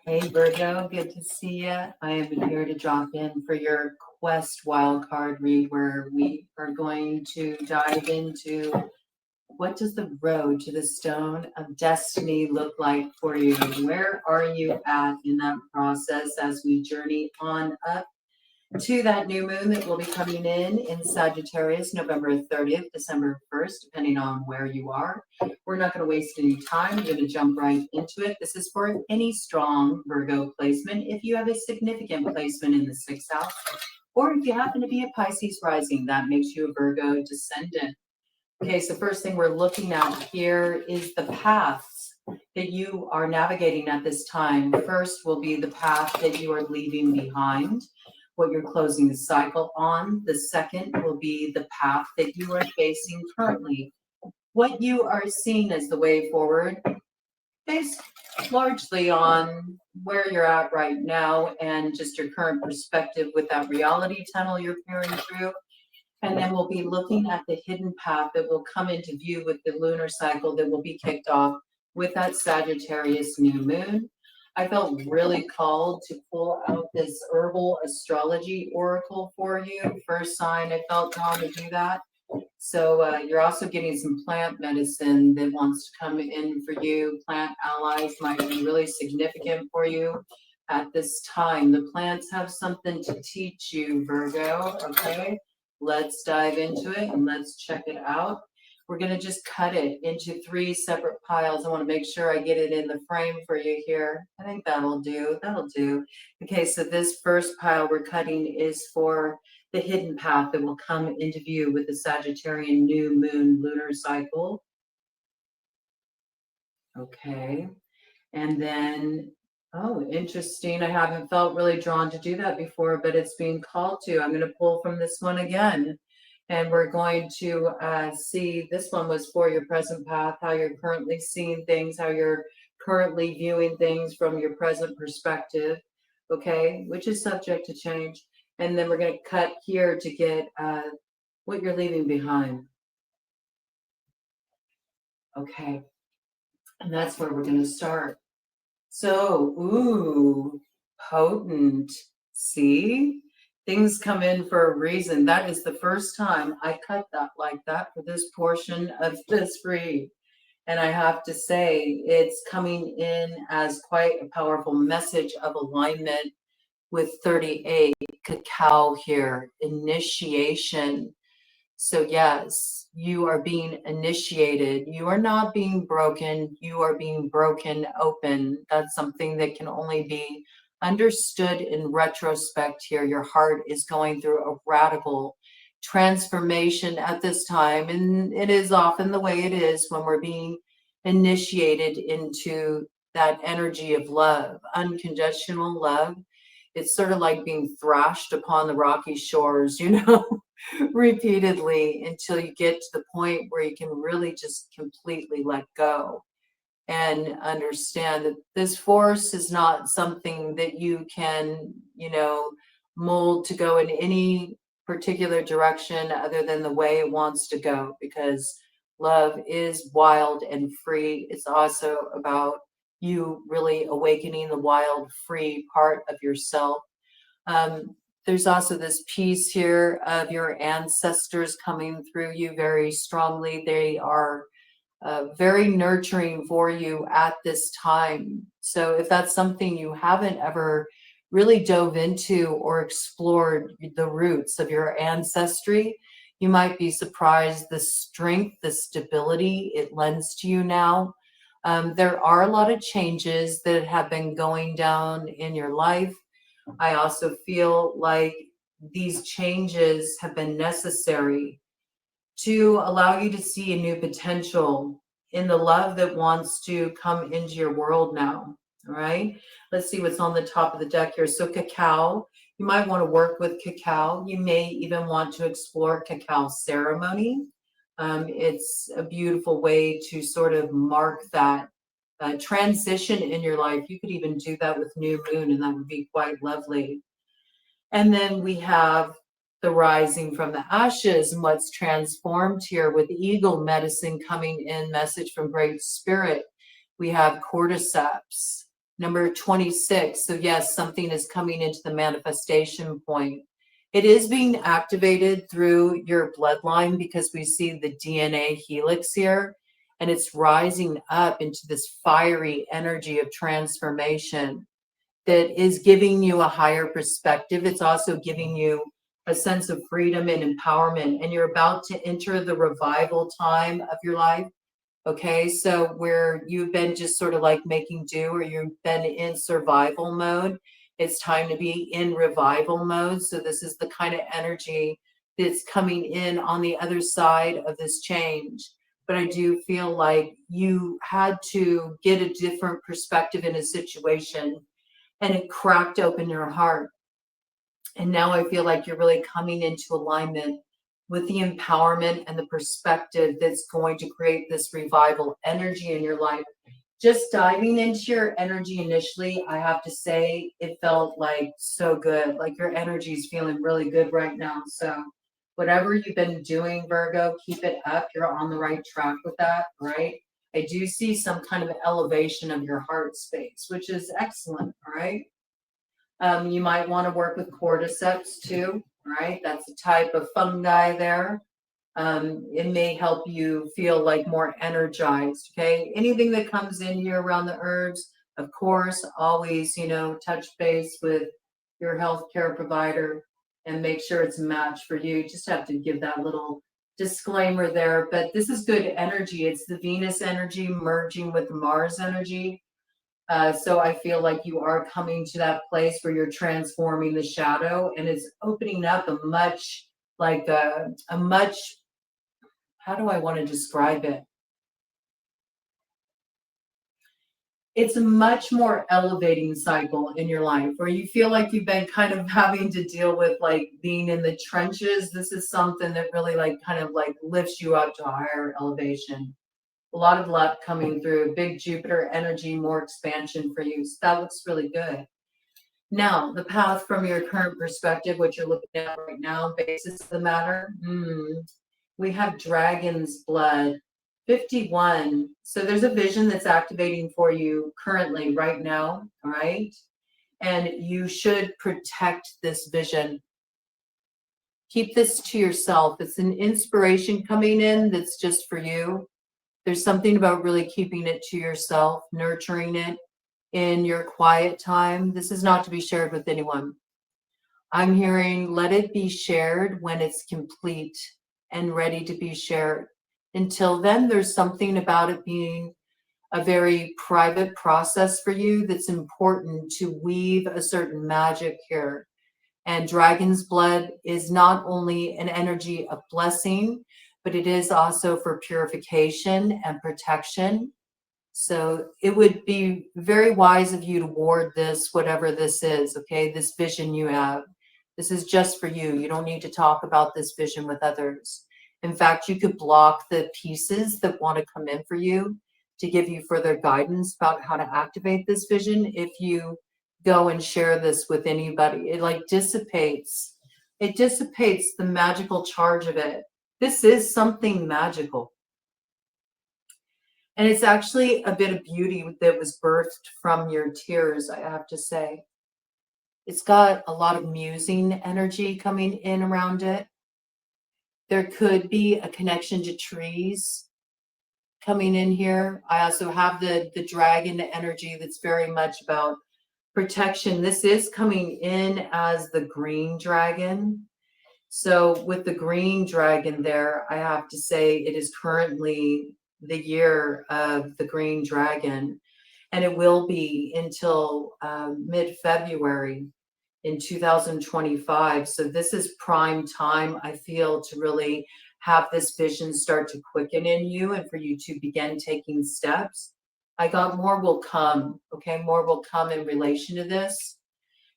Hey Virgo, good to see you. I am here to drop in for your Quest wildcard read where we are going to dive into what does the road to the stone of destiny look like for you? Where are you at in that process as we journey on up to that new moon that will be coming in Sagittarius, November 30th, December 1st, depending on where you are. We're not going to waste any time. We're going to jump right into it. This is for any strong Virgo placement. If you have a significant placement in the sixth house, or if you happen to be a Pisces rising, that makes you a Virgo descendant. Okay, so first thing we're looking at here is the paths that you are navigating at this time. First will be the path that you are leaving behind, what you're closing the cycle on. The second will be the path that you are facing currently, what you are seeing as the way forward, based largely on where you're at right now and just your current perspective with that reality tunnel you're peering through. And then we'll be looking at the hidden path that will come into view with the lunar cycle that will be kicked off with that Sagittarius new moon. I felt really called to pull out this herbal astrology oracle for you. First sign I felt drawn to do that. So you're also getting some plant medicine that wants to come in for you. Plant allies might be really significant for you at this time. The plants have something to teach you, Virgo, okay? Let's dive into it and let's check it out. We're going to just cut it into 3 separate piles. I want to make sure I get it in the frame for you here. I think that'll do. That'll do. Okay, so this first pile we're cutting is for the hidden path that will come into view with the Sagittarian new moon lunar cycle. Okay, and then, oh, interesting. I haven't felt really drawn to do that before, but it's being called to. I'm going to pull from this one again. And we're going to see, this one was for your present path, how you're currently seeing things, how you're currently viewing things from your present perspective, okay, which is subject to change. And then we're going to cut here to get what you're leaving behind. Okay, and that's where we're going to start. So, ooh, potent. See? Things come in for a reason. That is the first time I cut that like that for this portion of this read. And I have to say, it's coming in as quite a powerful message of alignment with 38 cacao here, initiation. So yes, you are being initiated. You are not being broken. You are being broken open. That's something that can only be understood in retrospect here. Your heart is going through a radical transformation at this time. And it is often the way it is when we're being initiated into that energy of love, unconditional love. It's sort of like being thrashed upon the rocky shores, repeatedly until you get to the point where you can really just completely let go and understand that this force is not something that you can, mold to go in any particular direction other than the way it wants to go, because love is wild and free. It's also about you really awakening the wild, free part of yourself. There's also this piece here of your ancestors coming through you very strongly. They are very nurturing for you at this time. So if that's something you haven't ever really dove into or explored the roots of your ancestry, you might be surprised the strength, the stability it lends to you now. There are a lot of changes that have been going down in your life. I also feel like these changes have been necessary to allow you to see a new potential in the love that wants to come into your world now. All right, let's see what's on the top of the deck here. So cacao, you might want to work with cacao. You may even want to explore cacao ceremony. It's a beautiful way to sort of mark that transition in your life. You could even do that with new moon, and that would be quite lovely. And then we have the rising from the ashes and what's transformed here with eagle medicine coming in, message from Great Spirit. We have cordyceps. Number 26. So yes, something is coming into the manifestation point. It is being activated through your bloodline because we see the DNA helix here, and it's rising up into this fiery energy of transformation that is giving you a higher perspective. It's also giving you a sense of freedom and empowerment, and you're about to enter the revival time of your life. Okay, so where you've been just sort of like making do, or you've been in survival mode, it's time to be in revival mode. So this is the kind of energy that's coming in on the other side of this change. But I do feel like you had to get a different perspective in a situation, and it cracked open your heart. And now I feel like you're really coming into alignment with the empowerment and the perspective that's going to create this revival energy in your life. Just diving into your energy initially, I have to say it felt like so good. Like your energy is feeling really good right now. So whatever you've been doing, Virgo, keep it up. You're on the right track with that, right? I do see some kind of elevation of your heart space, which is excellent, all right? You might want to work with cordyceps too, right? That's a type of fungi there. It may help you feel like more energized, okay? Anything that comes in here around the herbs, of course, always, touch base with your healthcare provider and make sure it's a match for you. Just have to give that little disclaimer there. But this is good energy. It's the Venus energy merging with the Mars energy. So I feel like you are coming to that place where you're transforming the shadow, and it's opening up a much, like a much, how do I want to describe it? It's a much more elevating cycle in your life where you feel like you've been kind of having to deal with like being in the trenches. This is something that really like kind of like lifts you up to a higher elevation. A lot of luck coming through, big Jupiter energy, more expansion for you. So that looks really good. Now, the path from your current perspective, what you're looking at right now, basis of the matter, we have dragon's blood, 51. So there's a vision that's activating for you currently, right now, all right? And you should protect this vision. Keep this to yourself. It's an inspiration coming in that's just for you. There's something about really keeping it to yourself, nurturing it in your quiet time. This is not to be shared with anyone. I'm hearing let it be shared when it's complete and ready to be shared. Until then, there's something about it being a very private process for you that's important to weave a certain magic here. And dragon's blood is not only an energy of blessing, but it is also for purification and protection. So it would be very wise of you to ward this, whatever this is, okay? This vision you have. This is just for you. You don't need to talk about this vision with others. In fact, you could block the pieces that want to come in for you to give you further guidance about how to activate this vision. If you go and share this with anybody, it like dissipates. It dissipates the magical charge of it. This is something magical. And it's actually a bit of beauty that was birthed from your tears, I have to say. It's got a lot of musing energy coming in around it. There could be a connection to trees coming in here. I also have the dragon energy that's very much about protection. This is coming in as the green dragon. So with the green dragon there, I have to say it is currently the year of the green dragon, and it will be until mid-February in 2025. So this is prime time, I feel, to really have this vision start to quicken in you and for you to begin taking steps. I got more will come, okay? More will come in relation to this.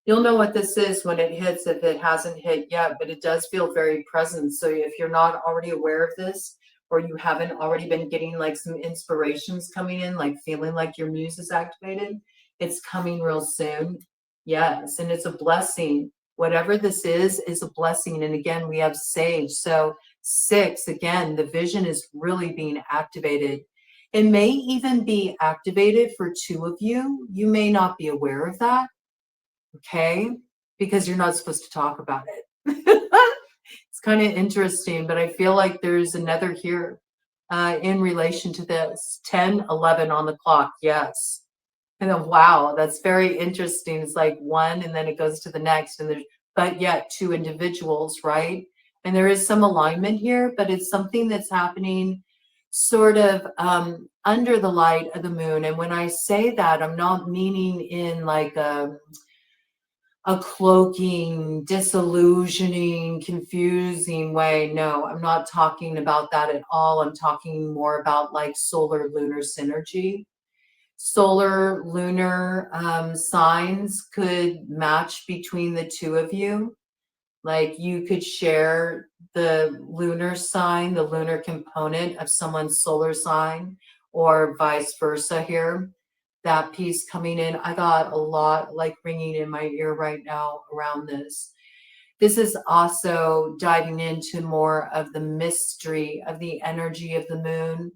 You'll know what this is when it hits, if it hasn't hit yet, but it does feel very present. So if you're not already aware of this, or you haven't already been getting like some inspirations coming in, like feeling like your muse is activated, it's coming real soon. Yes, and it's a blessing. Whatever this is a blessing. And again, we have sage. So 6, again, the vision is really being activated. It may even be activated for two of you. You may not be aware of that, okay? Because you're not supposed to talk about it. It's kind of interesting, but I feel like there's another here in relation to this. 10:11 on the clock, yes. And then, wow, that's very interesting. It's like one and then it goes to the next, and there's, but yet two individuals, right? And there is some alignment here, but it's something that's happening sort of under the light of the moon. And when I say that, I'm not meaning in like a cloaking, disillusioning, confusing way. No, I'm not talking about that at all. I'm talking more about like solar lunar synergy. Solar lunar signs could match between the two of you. Like you could share the lunar sign, the lunar component of someone's solar sign, or vice versa here. That piece coming in, I got a lot like ringing in my ear right now around this. This is also diving into more of the mystery of the energy of the moon,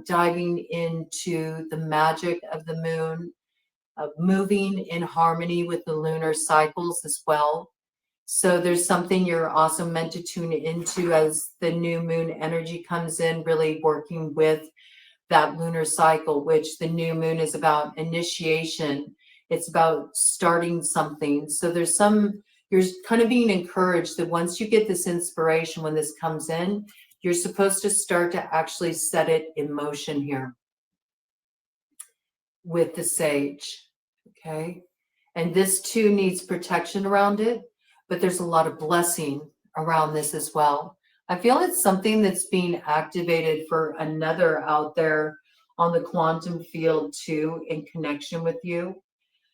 diving into the magic of the moon, moving in harmony with the lunar cycles as well. So there's something you're also meant to tune into as the new moon energy comes in, really working with that lunar cycle, which the new moon is about initiation. It's about starting something. So there's you're kind of being encouraged that once you get this inspiration, when this comes in, you're supposed to start to actually set it in motion here with the sage, okay? And this too needs protection around it, but there's a lot of blessing around this as well. I feel it's something that's being activated for another out there on the quantum field too, in connection with you.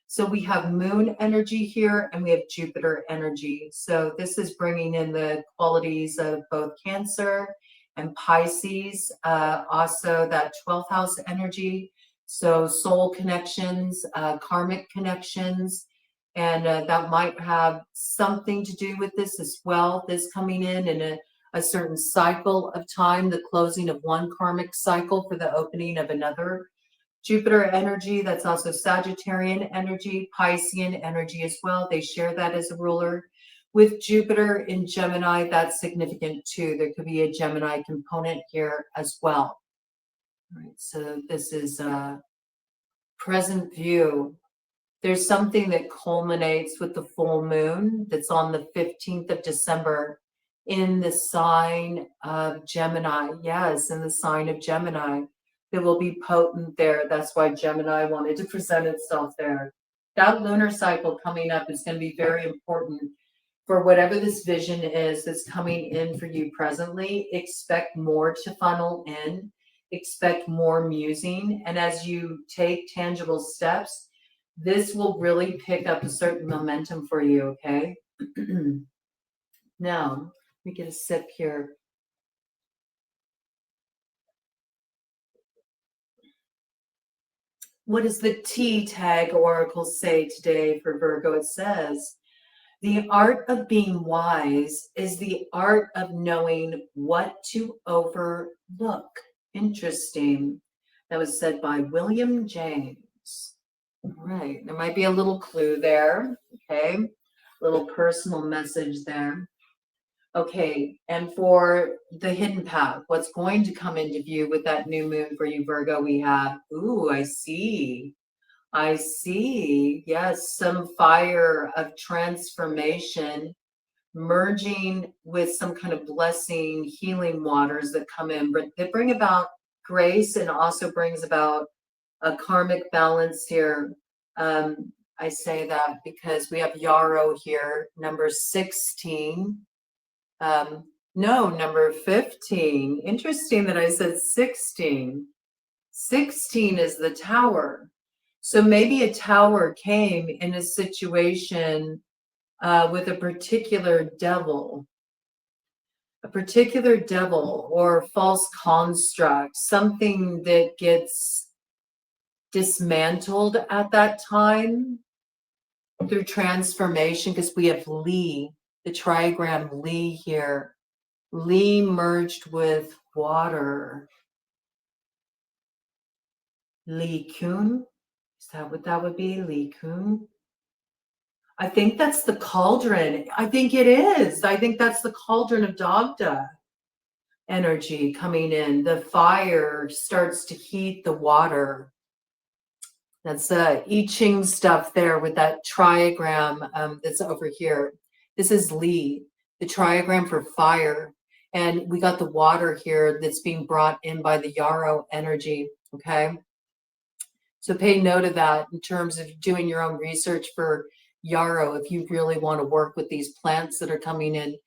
So we have moon energy here and we have Jupiter energy. So this is bringing in the qualities of both Cancer and Pisces, also that 12th house energy. So soul connections, karmic connections, and that might have something to do with this as well. This coming in a certain cycle of time, the closing of one karmic cycle for the opening of another. Jupiter energy, that's also Sagittarian energy, Piscean energy as well. They share that as a ruler. With Jupiter in Gemini, that's significant too. There could be a Gemini component here as well. All right, so this is a present view. There's something that culminates with the full moon that's on the 15th of December in the sign of Gemini. Yes, in the sign of Gemini. It will be potent there. That's why Gemini wanted to present itself there. That lunar cycle coming up is going to be very important for whatever this vision is that's coming in for you presently. Expect more to funnel in, expect more musing. And as you take tangible steps, this will really pick up a certain momentum for you, okay? Now, let me get a sip here. What does the T tag oracle say today for Virgo? It says, the art of being wise is the art of knowing what to overlook. Interesting. That was said by William James. All right, there might be a little clue there, okay? Little personal message there. Okay, and for the hidden path, what's going to come into view with that new moon for you, Virgo, we have, ooh, I see. Yes, some fire of transformation merging with some kind of blessing, healing waters that come in, but they bring about grace and also brings about a karmic balance here. I say that because we have Yarrow here, number 16. No, number 15. Interesting that I said 16. 16 is the tower. So maybe a tower came in a situation with a particular devil or false construct, something that gets dismantled at that time through transformation, because we have Lee, the trigram Lee here. Lee merged with water. Li Kun. Is that what that would be? Li Kun? I think that's the cauldron. I think it is. I think that's the cauldron of Dagda energy coming in. The fire starts to heat the water. That's I Ching stuff there with that triagram that's over here. This is Li, the triagram for fire. And we got the water here that's being brought in by the Yarrow energy, okay? So pay note of that in terms of doing your own research for Yarrow if you really want to work with these plants that are coming in.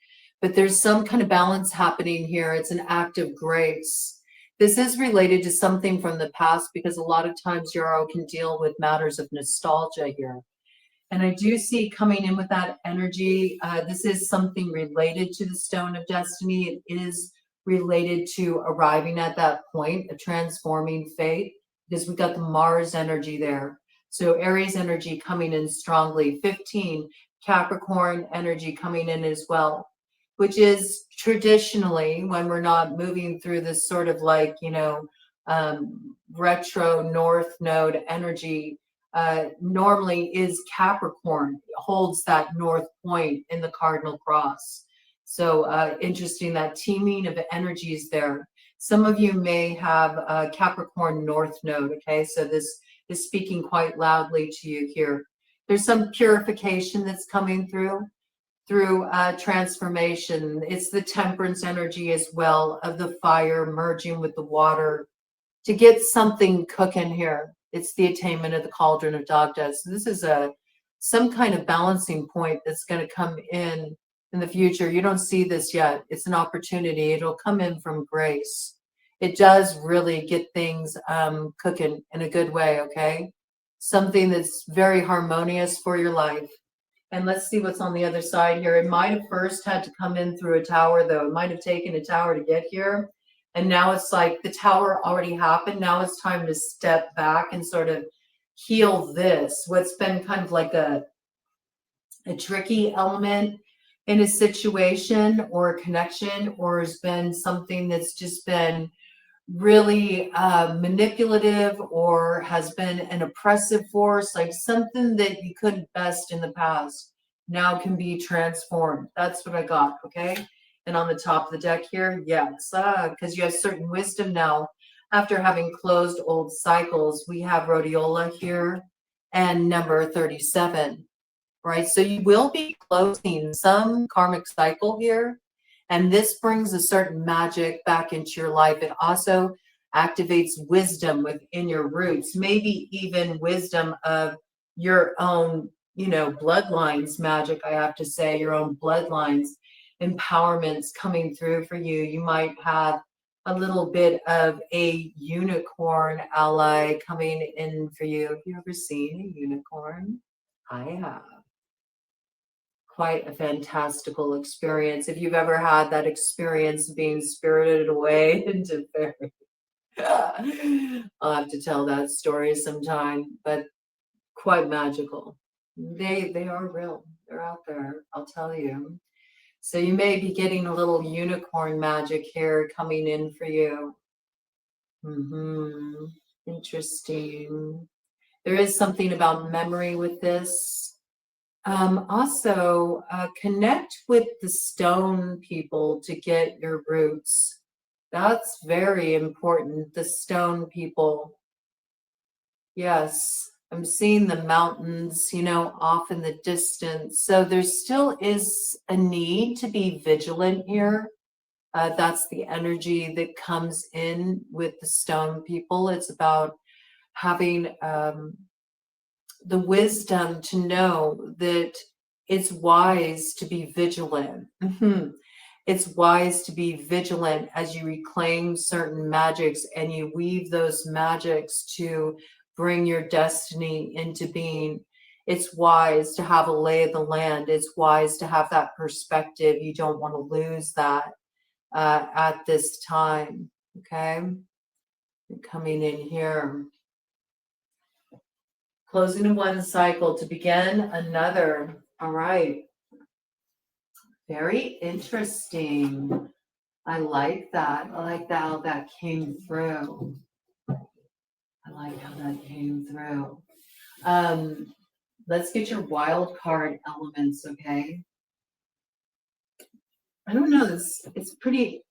But there's some kind of balance happening here. It's an act of grace. This is related to something from the past because a lot of times Yarrow can deal with matters of nostalgia here. And I do see coming in with that energy, this is something related to the Stone of Destiny. It is related to arriving at that point, a transforming fate, because we got the Mars energy there. So Aries energy coming in strongly. 15, Capricorn energy coming in as well, which is traditionally when we're not moving through this sort of like, retro north node energy, normally is Capricorn, holds that north point in the cardinal cross. So interesting, that teaming of energies there. Some of you may have a Capricorn north node, okay? So this is speaking quite loudly to you here. There's some purification that's coming through transformation. It's the temperance energy as well of the fire merging with the water to get something cooking here. It's the attainment of the cauldron of Dagda. So this is some kind of balancing point that's going to come in the future. You don't see this yet. It's an opportunity. It'll come in from grace. It does really get things cooking in a good way, okay? Something that's very harmonious for your life. And let's see what's on the other side here. It might have first had to come in through a tower, though. It might have taken a tower to get here. And now it's like the tower already happened. Now it's time to step back and sort of heal this, what's been kind of like a tricky element in a situation or a connection, or has been something that's just been really manipulative or has been an oppressive force, like something that you couldn't best in the past now can be transformed. That's what I got, okay? And on the top of the deck here, yes, because you have certain wisdom now. After having closed old cycles, we have rhodiola here and number 37, right? So you will be closing some karmic cycle here. And this brings a certain magic back into your life. It also activates wisdom within your roots, maybe even wisdom of your own, bloodlines magic, I have to say, your own bloodlines, empowerments coming through for you. You might have a little bit of a unicorn ally coming in for you. Have you ever seen a unicorn? I have. Quite a fantastical experience. If you've ever had that experience being spirited away into fairy, I'll have to tell that story sometime, but quite magical. They are real. They're out there, I'll tell you. So you may be getting a little unicorn magic here coming in for you. Interesting. There is something about memory with this. Also, connect with the stone people to get your roots. That's very important. The stone people. Yes, I'm seeing the mountains, off in the distance. So there still is a need to be vigilant here. That's the energy that comes in with the stone people. It's about having the wisdom to know that it's wise to be vigilant. It's wise to be vigilant as you reclaim certain magics and you weave those magics to bring your destiny into being. It's wise to have a lay of the land. It's wise to have that perspective. You don't want to lose that at this time. Okay. Coming in here. Closing one cycle to begin another. All right. Very interesting. I like that. I like how that came through. I like how that came through. Let's get your wild card elements, okay? I don't know, it's pretty,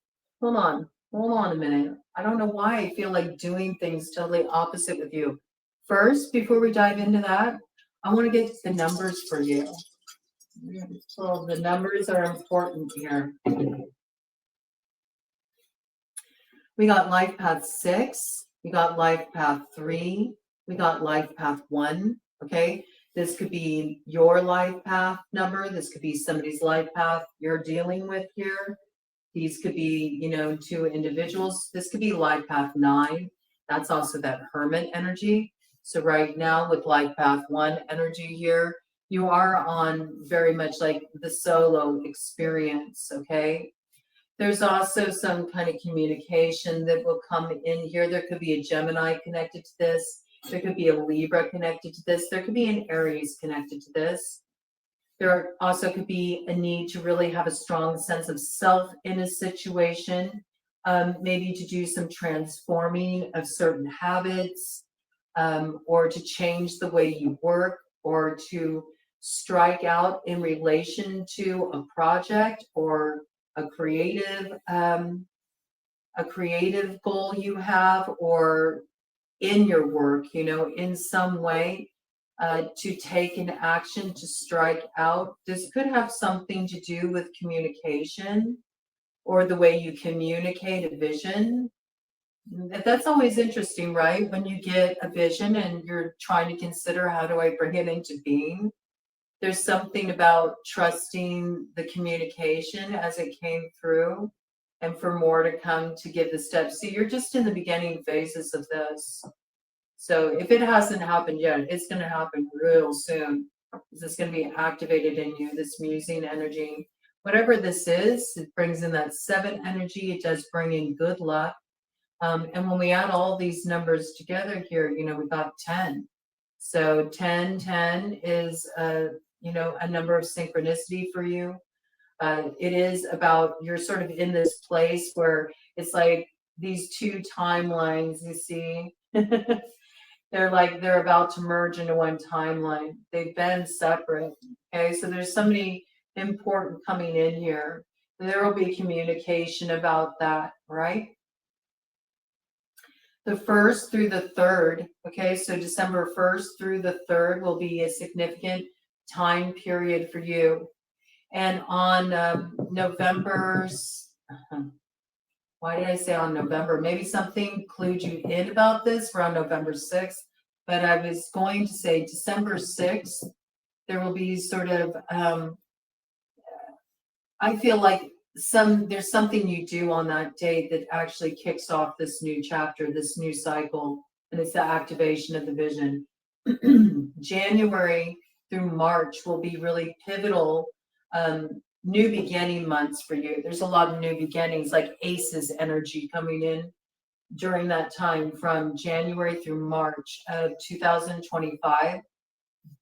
hold on a minute. I don't know why I feel like doing things totally opposite with you. First, before we dive into that, I want to get the numbers for you. So the numbers are important here. We got life path 6, we got life path 3, we got life path 1, okay? This could be your life path number. This could be somebody's life path you're dealing with here. These could be, you know, 2 individuals. This could be life path 9. That's also that hermit energy. So right now with life path 1 energy here, you are on very much like the solo experience, okay? There's also some kind of communication that will come in here. There could be a Gemini connected to this. There could be a Libra connected to this. There could be an Aries connected to this. There also could be a need to really have a strong sense of self in a situation, maybe to do some transforming of certain habits, or to change the way you work, or to strike out in relation to a project or a creative goal you have, or in your work, you know, in some way, to take an action, to strike out. This could have something to do with communication or the way you communicate a vision. That's always interesting, right? When you get a vision and you're trying to consider, how do I bring it into being? There's something about trusting the communication as it came through, and for more to come to give the steps. See, you're just in the beginning phases of this. So if it hasn't happened yet, it's going to happen real soon. This is going to be activated in you, this musing energy. Whatever this is, it brings in that 7 energy. It does bring in good luck. And when we add all these numbers together here, you know, we got 10. So 10 is, you know, a number of synchronicity for you. It is about, you're sort of in this place where it's like these 2 timelines, you see. They're about to merge into one timeline. They've been separate. Okay, so there's somebody important coming in here. There will be communication about that, right? The 1st through the 3rd, okay, so December 1st through the 3rd will be a significant time period for you. And on November's, why did I say on November? Maybe something clued you in about this around November 6th, but I was going to say December 6th, there will be sort of, I feel like there's something you do on that date that actually kicks off this new chapter, this new cycle, and it's the activation of the vision. January through March will be really pivotal, new beginning months for you. There's a lot of new beginnings, like Aces energy coming in during that time from January through March of 2025.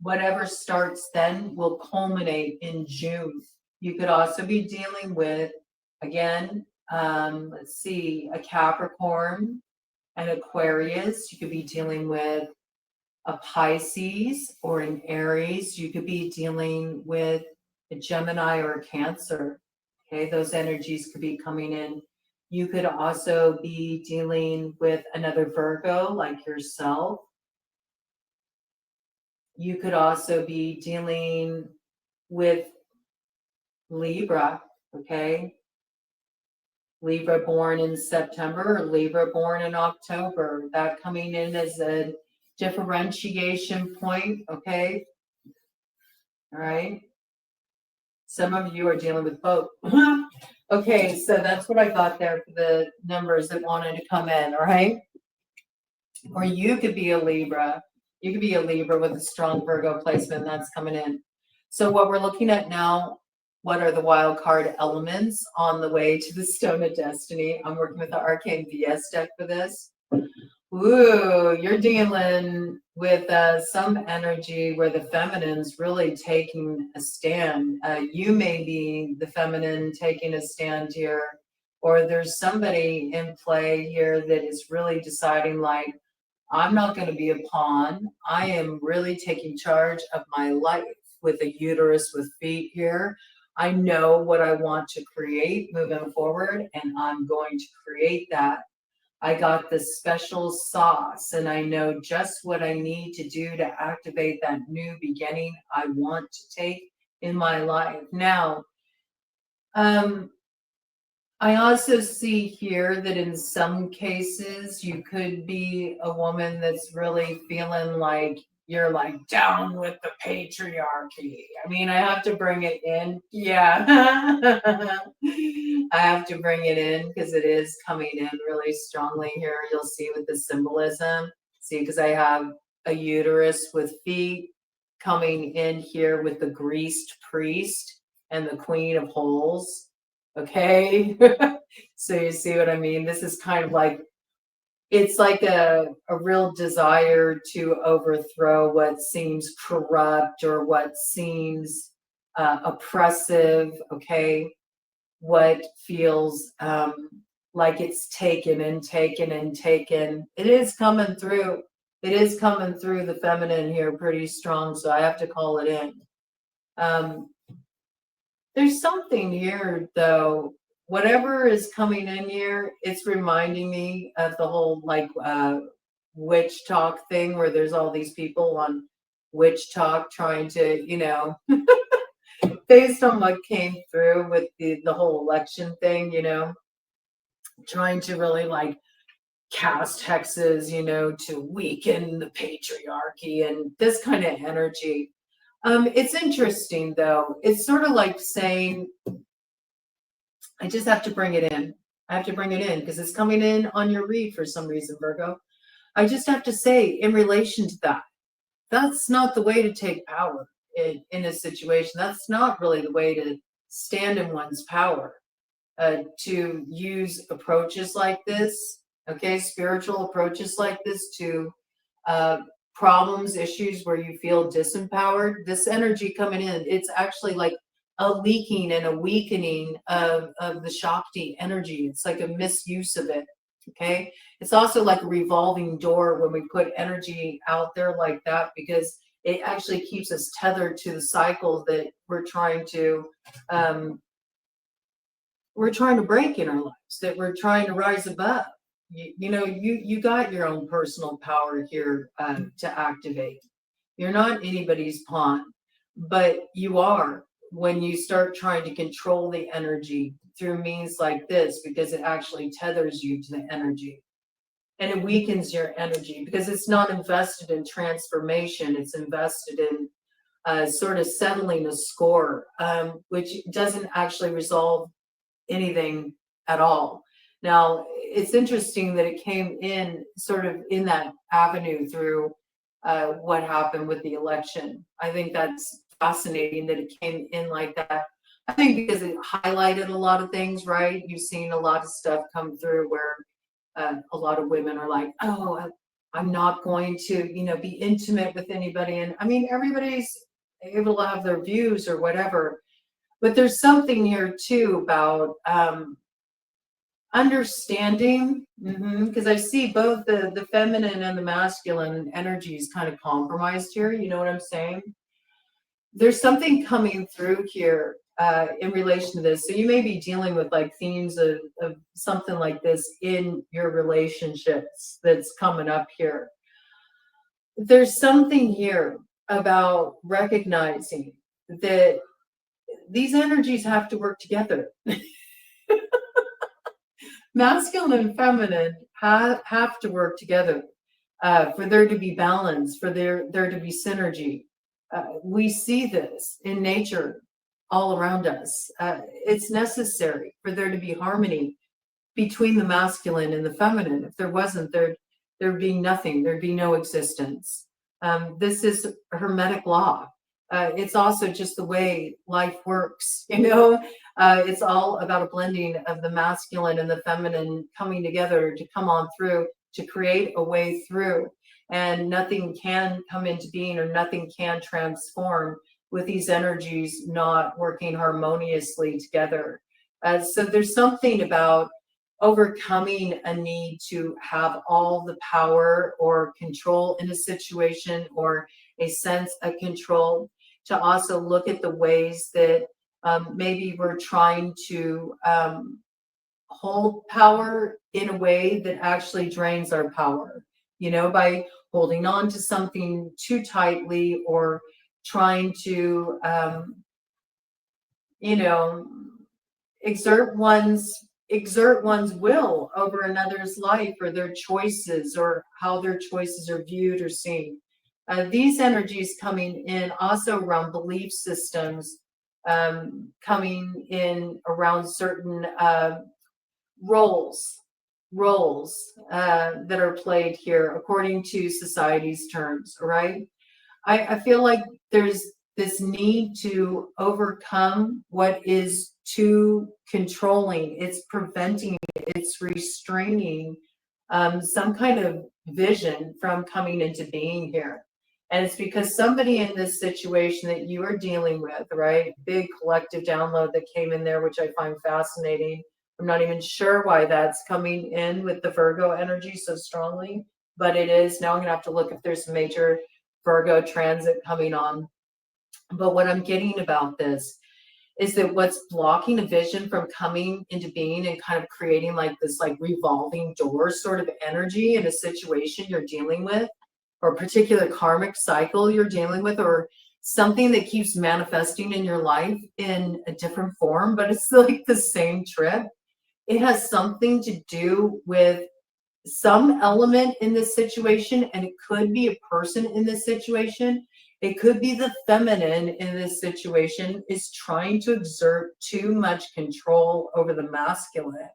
Whatever starts then will culminate in June. You could also be dealing with, again, let's see, a Capricorn, an Aquarius. You could be dealing with a Pisces or an Aries. You could be dealing with a Gemini or a Cancer. Okay, those energies could be coming in. You could also be dealing with another Virgo like yourself. You could also be dealing with Libra, okay? Libra born in September or Libra born in October. That coming in as a differentiation point, okay? All right. Some of you are dealing with both. Okay, so that's what I got there for the numbers that wanted to come in, all right? Or you could be a Libra. You could be a Libra with a strong Virgo placement that's coming in. So what we're looking at now, what are the wild card elements on the way to the Stone of Destiny? I'm working with the Arcane VS deck for this. Ooh, you're dealing with some energy where the feminine's really taking a stand. You may be the feminine taking a stand here, or there's somebody in play here that is really deciding like, I'm not going to be a pawn. I am really taking charge of my life with a uterus with feet here. I know what I want to create moving forward, and I'm going to create that. I got this special sauce, and I know just what I need to do to activate that new beginning I want to take in my life. Now, I also see here that in some cases you could be a woman that's really feeling like you're like down with the patriarchy. I mean, I have to bring it in. Yeah. I have to bring it in because it is coming in really strongly here. You'll see with the symbolism. See, because I have a uterus with feet coming in here with the greased priest and the queen of holes. Okay. So you see what I mean? This is kind of like, it's like a real desire to overthrow what seems corrupt or what seems oppressive. Okay. What feels like it's taken and taken and taken. It is coming through. It is coming through the feminine here pretty strong. So I have to call it in. There's something here, though. Whatever is coming in here, it's reminding me of the whole witch talk thing where there's all these people on witch talk trying to, based on what came through with the whole election thing, trying to really like cast hexes, to weaken the patriarchy and this kind of energy. It's interesting though. It's sort of like saying, I just have to bring it in. I have to bring it in because it's coming in on your read for some reason, Virgo. I just have to say, in relation to that, that's not the way to take power in a situation. That's not really the way to stand in one's power. To use approaches like this, okay, spiritual approaches like this to problems, issues where you feel disempowered, this energy coming in, it's actually like a leaking and a weakening of the Shakti energy. It's like a misuse of it. Okay. It's also like a revolving door when we put energy out there like that, because it actually keeps us tethered to the cycle that we're trying to break in our lives, that we're trying to rise above. You got your own personal power here to activate. You're not anybody's pawn, but you are when you start trying to control the energy through means like this, because it actually tethers you to the energy and it weakens your energy because it's not invested in transformation. It's invested in sort of settling a score, which doesn't actually resolve anything at all. Now, it's interesting that it came in sort of in that avenue through what happened with the election. I think that's fascinating that it came in like that. I think because it highlighted a lot of things, right? You've seen a lot of stuff come through where a lot of women are like, oh, I'm not going to, be intimate with anybody. And I mean, everybody's able to have their views or whatever. But there's something here too about understanding, because I see both the feminine and the masculine energies kind of compromised here. You know what I'm saying? There's something coming through here in relation to this. So you may be dealing with like themes of something like this in your relationships that's coming up here. There's something here about recognizing that these energies have to work together. Masculine and feminine have to work together for there to be balance, for there to be synergy. We see this in nature all around us. It's necessary for there to be harmony between the masculine and the feminine. If there wasn't, there'd be nothing. There'd be no existence. This is Hermetic law. It's also just the way life works, it's all about a blending of the masculine and the feminine coming together to come on through, to create a way through. And nothing can come into being or nothing can transform with these energies not working harmoniously together. So there's something about overcoming a need to have all the power or control in a situation, or a sense of control, to also look at the ways that maybe we're trying to hold power in a way that actually drains our power, by holding on to something too tightly, or trying to, you know, exert one's will over another's life, or their choices, or how their choices are viewed or seen. These energies coming in also around belief systems, coming in around certain roles that are played here according to society's terms. All right. I feel like there's this need to overcome what is too controlling. It's preventing, it's restraining some kind of vision from coming into being here. And it's because somebody in this situation that you are dealing with, right? Big collective download that came in there, which I find fascinating. I'm not even sure why that's coming in with the Virgo energy so strongly, but it is. Now I'm going to have to look if there's a major Virgo transit coming on. But what I'm getting about this is that what's blocking a vision from coming into being and kind of creating like this like revolving door sort of energy in a situation you're dealing with, or a particular karmic cycle you're dealing with, or something that keeps manifesting in your life in a different form, but it's like the same trip. It has something to do with some element in this situation, and it could be a person in this situation. It could be the feminine in this situation is trying to exert too much control over the masculine.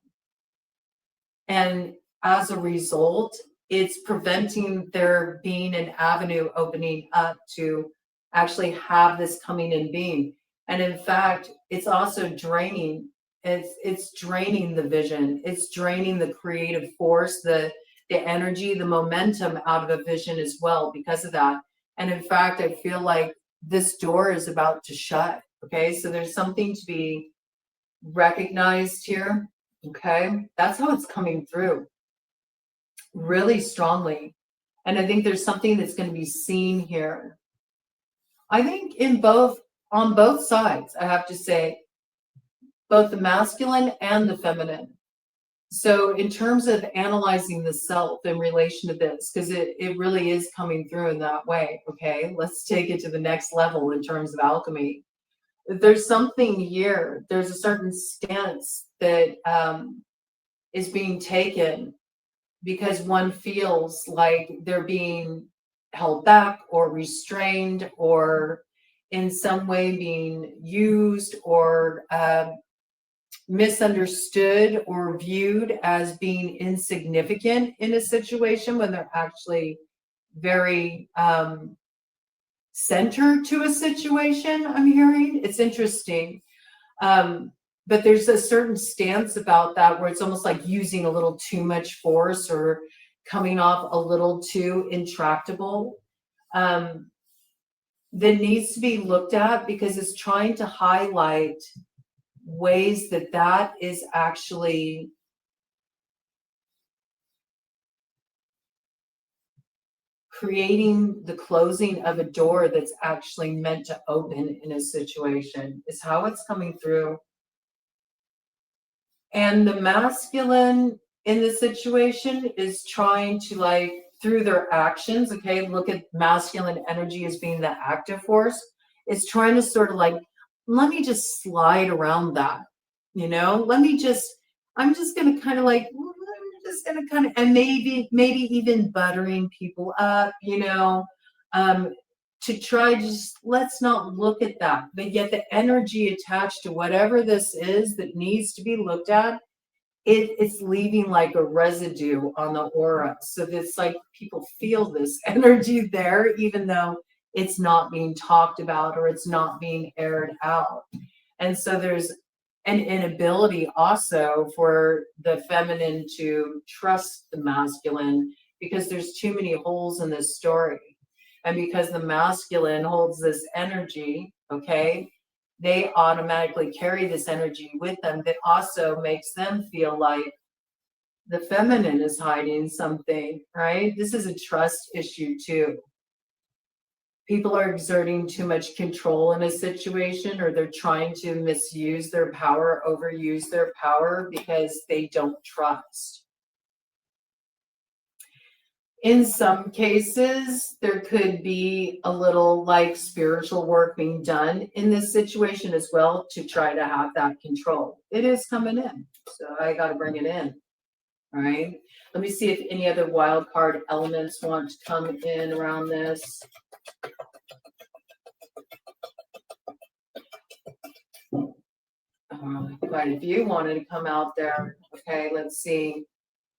And as a result, it's preventing there being an avenue opening up to actually have this coming in being. And in fact, it's also draining. It's draining the vision. It's draining the creative force, the energy, the momentum out of a vision as well because of that. And in fact, I feel like this door is about to shut. Okay, so there's something to be recognized here. Okay, that's how it's coming through really strongly. And I think there's something that's going to be seen here. I think on both sides, I have to say, both the masculine and the feminine. So in terms of analyzing the self in relation to this, because it really is coming through in that way. Okay, let's take it to the next level in terms of alchemy. There's something here. There's a certain stance that is being taken because one feels like they're being held back or restrained, or in some way being used or misunderstood or viewed as being insignificant in a situation when they're actually very centered to a situation. I'm hearing it's interesting. But there's a certain stance about that where it's almost like using a little too much force or coming off a little too intractable, that needs to be looked at, because it's trying to highlight ways that is actually creating the closing of a door that's actually meant to open in a situation, is how it's coming through. And the masculine in the situation is trying to, like, through their actions, okay, look at masculine energy as being the active force, is trying to sort of like, let me just slide around that, I'm just going to kind of like, I'm just going to kind of, and maybe even buttering people up, to try, just let's not look at that. But yet the energy attached to whatever this is that needs to be looked at, it's leaving like a residue on the aura. So it's like people feel this energy there, even though it's not being talked about or it's not being aired out. And so there's an inability also for the feminine to trust the masculine, because there's too many holes in this story. And because the masculine holds this energy, okay, they automatically carry this energy with them that also makes them feel like The feminine is hiding something, right? This is a trust issue too. People are exerting too much control in a situation, or they're trying to misuse their power, overuse their power because they don't trust. In some cases, there could be a little like spiritual work being done in this situation as well to try to have that control. It is coming in, so I got to bring it in. All right. Let me see if any other wild card elements want to come in around this. Quite a few wanted to come out there. Okay, let's see.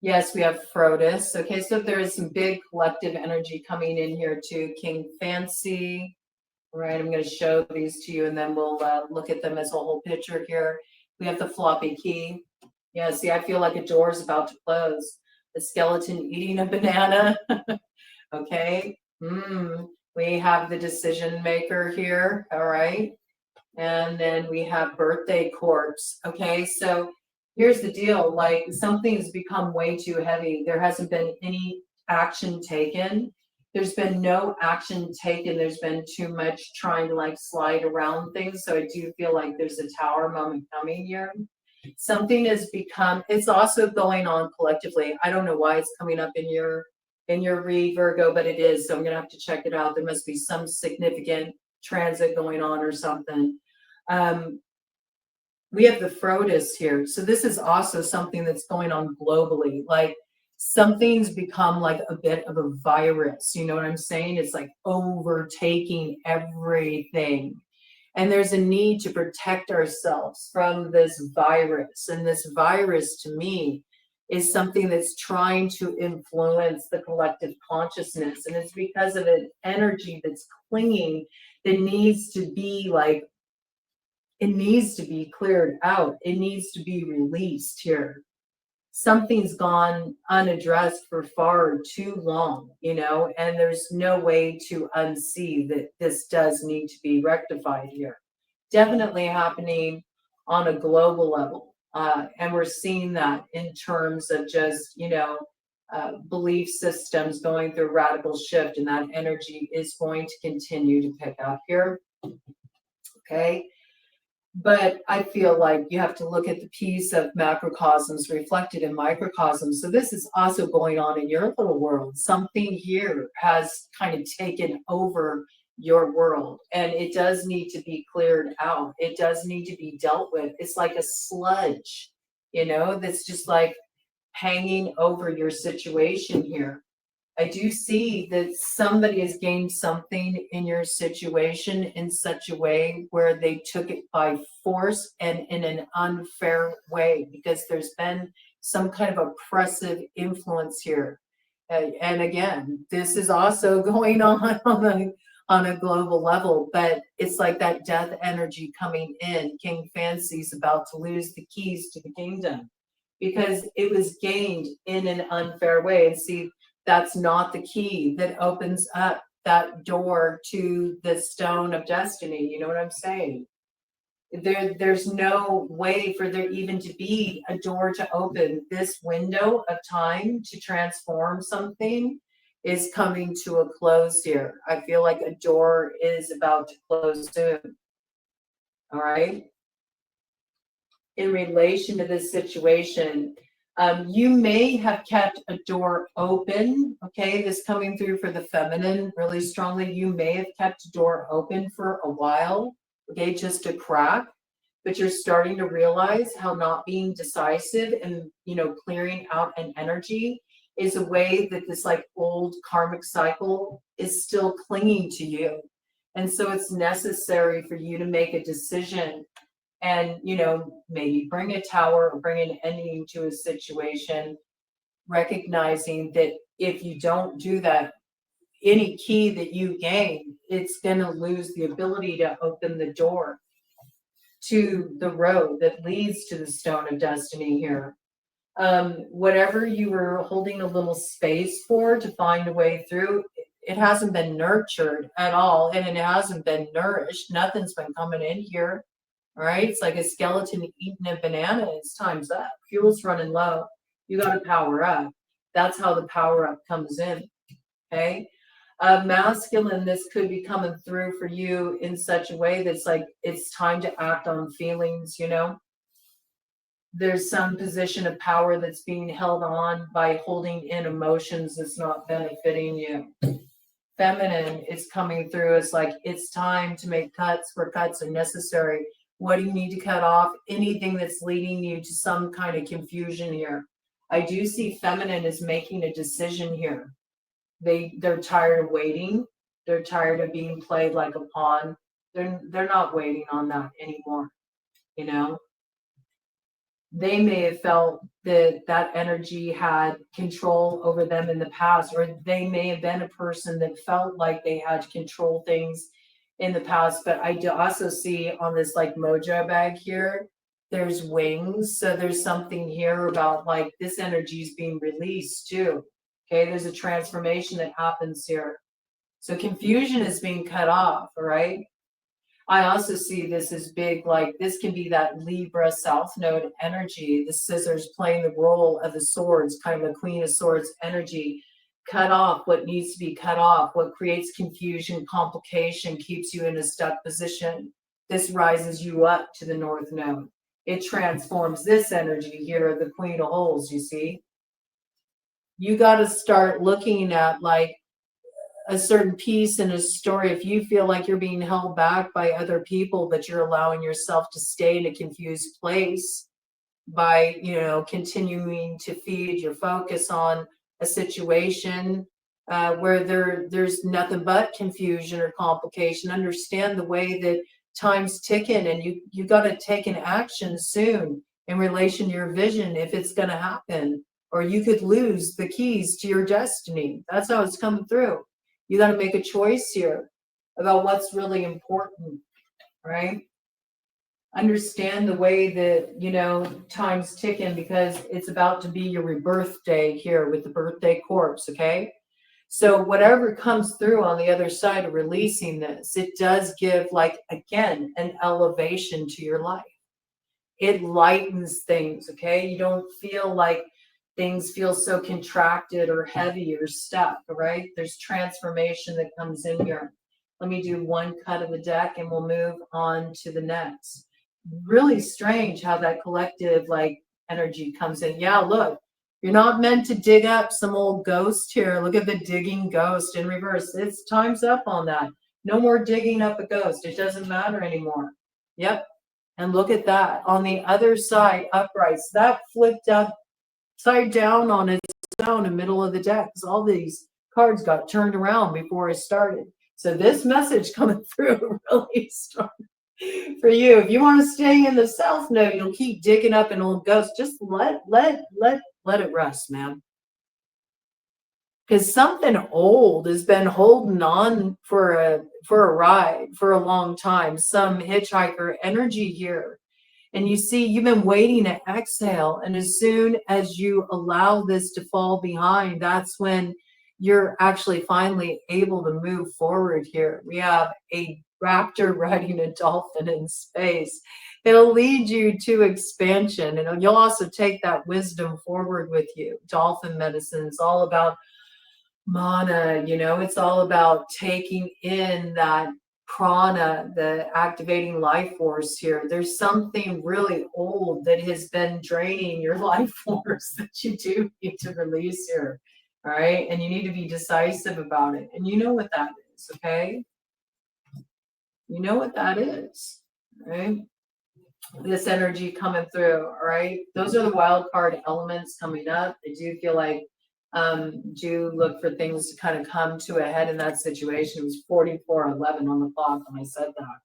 Yes, we have Frodis. Okay, so there is some big collective energy coming in here too. King Fancy. All right, I'm going to show these to you and then we'll look at them as a whole picture here. We have the floppy key. Yeah, see, I feel like a door is about to close. The skeleton eating a banana. Okay. We have the decision maker here. All right. And then we have birthday corpse. Okay, so here's the deal, like something's become way too heavy. There hasn't been any action taken. There's been no action taken. There's been too much trying to like slide around things. So I do feel like there's a tower moment coming here. Something has become, it's also going on collectively. I don't know why it's coming up in your read, Virgo, but it is. So I'm gonna have to check it out. There must be some significant transit going on or something. We have the Frodis here. So this is also something that's going on globally. Like something's become like a bit of a virus. You know what I'm saying? It's like overtaking everything. And there's a need to protect ourselves from this virus. And this virus, to me, is something that's trying to influence the collective consciousness. And it's because of an energy that's clinging that needs to be like, it needs to be cleared out. It needs to be released here. Something's gone unaddressed for far too long, you know, and there's no way to unsee that this does need to be rectified here. Definitely happening on a global level. And we're seeing that in terms of just, you know, belief systems going through radical shift, and that energy is going to continue to pick up here. Okay. But I feel like you have to look at the piece of macrocosms reflected in microcosms. So this is also going on in your little world. Something here has kind of taken over your world, and it does need to be cleared out. It does need to be dealt with. It's like a sludge, you know, that's just like hanging over your situation here. I do see that somebody has gained something in your situation in such a way where they took it by force and in an unfair way, because there's been some kind of oppressive influence here. And again, this is also going on a global level, but it's like that death energy coming in. King Fancy's about to lose the keys to the kingdom because it was gained in an unfair way. And see, that's not the key that opens up that door to the stone of destiny. You know what I'm saying? There's no way for there even to be a door to open. This window of time to transform something is coming to a close here. I feel like a door is about to close soon. All right. In relation to this situation, you may have kept a door open. Okay, this coming through for the feminine really strongly. You may have kept a door open for a while, okay, just a crack, but you're starting to realize how not being decisive and, you know, clearing out an energy is a way that this like old karmic cycle is still clinging to you. And so it's necessary for you to make a decision and, you know, maybe bring a tower or bring an ending to a situation, recognizing that if you don't do that, any key that you gain, it's going to lose the ability to open the door to the road that leads to the stone of destiny here. Whatever you were holding a little space for to find a way through, it hasn't been nurtured at all, and it hasn't been nourished. Nothing's been coming in here. All right, it's like a skeleton eating a banana. It's time's up. Fuel's running low. You got to power up. That's how the power up comes in. Okay. Masculine, this could be coming through for you in such a way that's like it's time to act on feelings, you know. There's some position of power that's being held on by holding in emotions that's not benefiting you. Feminine is coming through. It's like it's time to make cuts where cuts are necessary. What do you need to cut off? Anything that's leading you to some kind of confusion here. I do see feminine is making a decision here. They're tired of waiting. They're tired of being played like a pawn. They're not waiting on that anymore. You know, they may have felt that that energy had control over them in the past, or they may have been a person that felt like they had to control things in the past. But I do also see on this like mojo bag here, there's wings. So there's something here about like this energy is being released too. Okay, there's a transformation that happens here. So confusion is being cut off, all right? I also see this as big, like this can be that Libra South Node energy, the scissors playing the role of the swords, kind of a Queen of Swords energy. Cut off what needs to be cut off, what creates confusion, complication, keeps you in a stuck position. This rises you up to the North Node. It transforms this energy here, the Queen of Holes, you see. You got to start looking at like a certain piece in a story. If you feel like you're being held back by other people, but you're allowing yourself to stay in a confused place by, you know, continuing to feed your focus on a situation where there's nothing but confusion or complication, understand the way that time's ticking, and you got to take an action soon in relation to your vision if it's going to happen, or you could lose the keys to your destiny. That's how it's coming through. You got to make a choice here about what's really important, right? Understand the way that, you know, time's ticking, because it's about to be your rebirth day here with the birthday corpse, okay? So whatever comes through on the other side of releasing this, it does give, like, again, an elevation to your life. It lightens things, okay? You don't feel like things feel so contracted or heavy or stuck, right? There's transformation that comes in here. Let me do one cut of the deck and we'll move on to the next. Really strange how that collective like energy comes in. Yeah, look, you're not meant to dig up some old ghost here. Look at the digging ghost in reverse. It's time's up on that. No more digging up a ghost. It doesn't matter anymore. Yep. And look at that. On the other side, uprights, that flipped upside down on its own in the middle of the deck, because all these cards got turned around before it started. So this message coming through really strong for you. If you want to stay in the South Node, you'll keep digging up an old ghost. Just let it rest, man. Because something old has been holding on for a ride for a long time. Some hitchhiker energy here. And you see, you've been waiting to exhale. And as soon as you allow this to fall behind, that's when you're actually finally able to move forward here. We have a raptor riding a dolphin in space. It'll lead you to expansion. And you'll also take that wisdom forward with you. Dolphin medicine is all about mana, you know, it's all about taking in that prana, the activating life force here. There's something really old that has been draining your life force that you do need to release here. All right. And you need to be decisive about it. And you know what that is, okay? You know what that is, right? This energy coming through, all right? Those are the wild card elements coming up. I do feel like do look for things to kind of come to a head in that situation. It was 44:11 on the clock when I said that.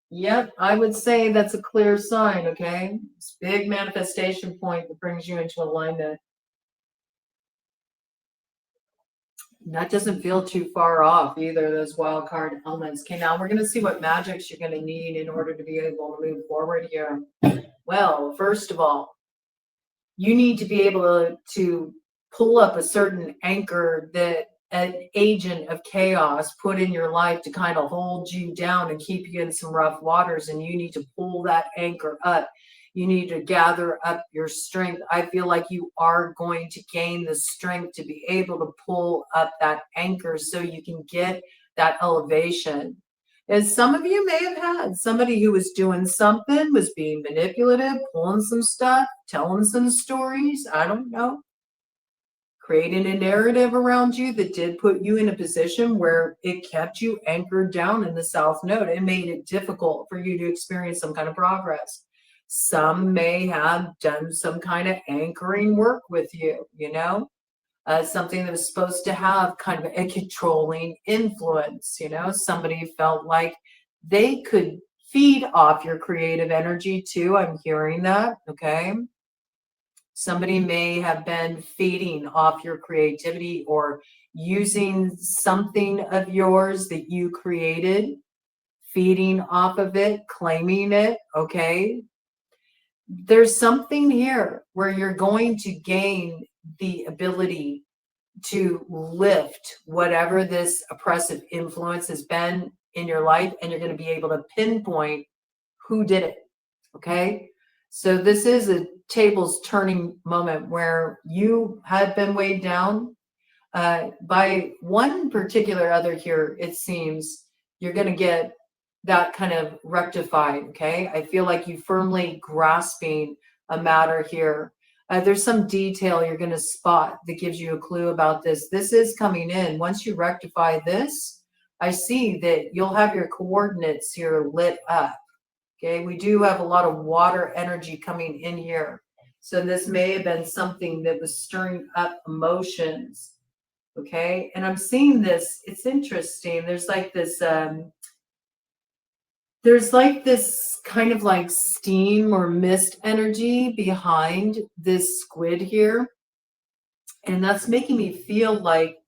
Yep, I would say that's a clear sign, okay? It's a big manifestation point that brings you into alignment. That doesn't feel too far off either, those wild card elements. Okay, now we're going to see what magics you're going to need in order to be able to move forward here. Well, first of all, you need to be able to pull up a certain anchor that an agent of chaos put in your life to kind of hold you down and keep you in some rough waters, and you need to pull that anchor up You need to gather up your strength. I feel like you are going to gain the strength to be able to pull up that anchor so you can get that elevation. And some of you may have had somebody who was doing something, was being manipulative, pulling some stuff, telling some stories. I don't know. Creating a narrative around you that did put you in a position where it kept you anchored down in the South Node. It made it difficult for you to experience some kind of progress. Some may have done some kind of anchoring work with you, something that was supposed to have kind of a controlling influence. Somebody felt like they could feed off your creative energy too. I'm hearing that. Okay. Somebody may have been feeding off your creativity or using something of yours that you created, feeding off of it, claiming it. Okay. There's something here where you're going to gain the ability to lift whatever this oppressive influence has been in your life, and you're going to be able to pinpoint who did it. Okay. So this is a tables turning moment where you had been weighed down by one particular other here. It seems you're going to get that kind of rectified. Okay. I feel like you firmly grasping a matter here. There's some detail you're going to spot that gives you a clue about this. This is coming in. Once you rectify this, I see that you'll have your coordinates here lit up. Okay, we do have a lot of water energy coming in here. So this may have been something that was stirring up emotions. Okay, and I'm seeing this. It's interesting. There's like this kind of like steam or mist energy behind this squid here. And that's making me feel like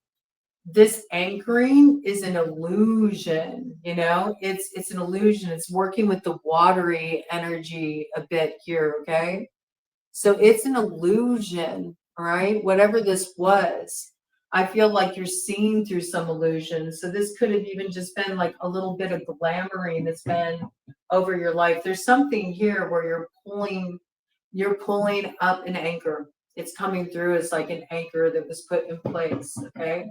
this anchoring is an illusion. It's an illusion. It's working with the watery energy a bit here. Okay. So it's an illusion, all right? Whatever this was, I feel like you're seeing through some illusion. So this could have even just been like a little bit of glamoring that's been over your life. There's something here where you're pulling up an anchor. It's coming through as like an anchor that was put in place. Okay.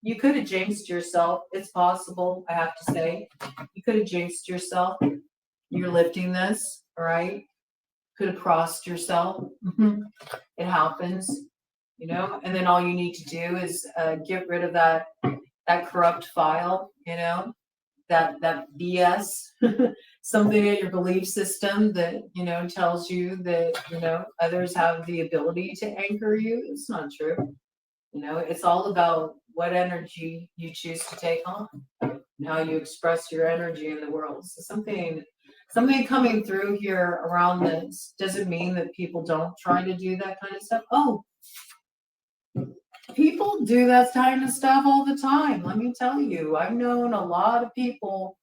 You could have jinxed yourself. It's possible, I have to say. You could have jinxed yourself. You're lifting this, all right? Could have crossed yourself. It happens, and then all you need to do is get rid of that corrupt file, that BS, something in your belief system that, tells you that, others have the ability to anchor you. It's not true. It's all about what energy you choose to take on and how you express your energy in the world. So something coming through here around this doesn't mean that people don't try to do that kind of stuff. Oh, people do that kind of stuff all the time. Let me tell you, I've known a lot of people.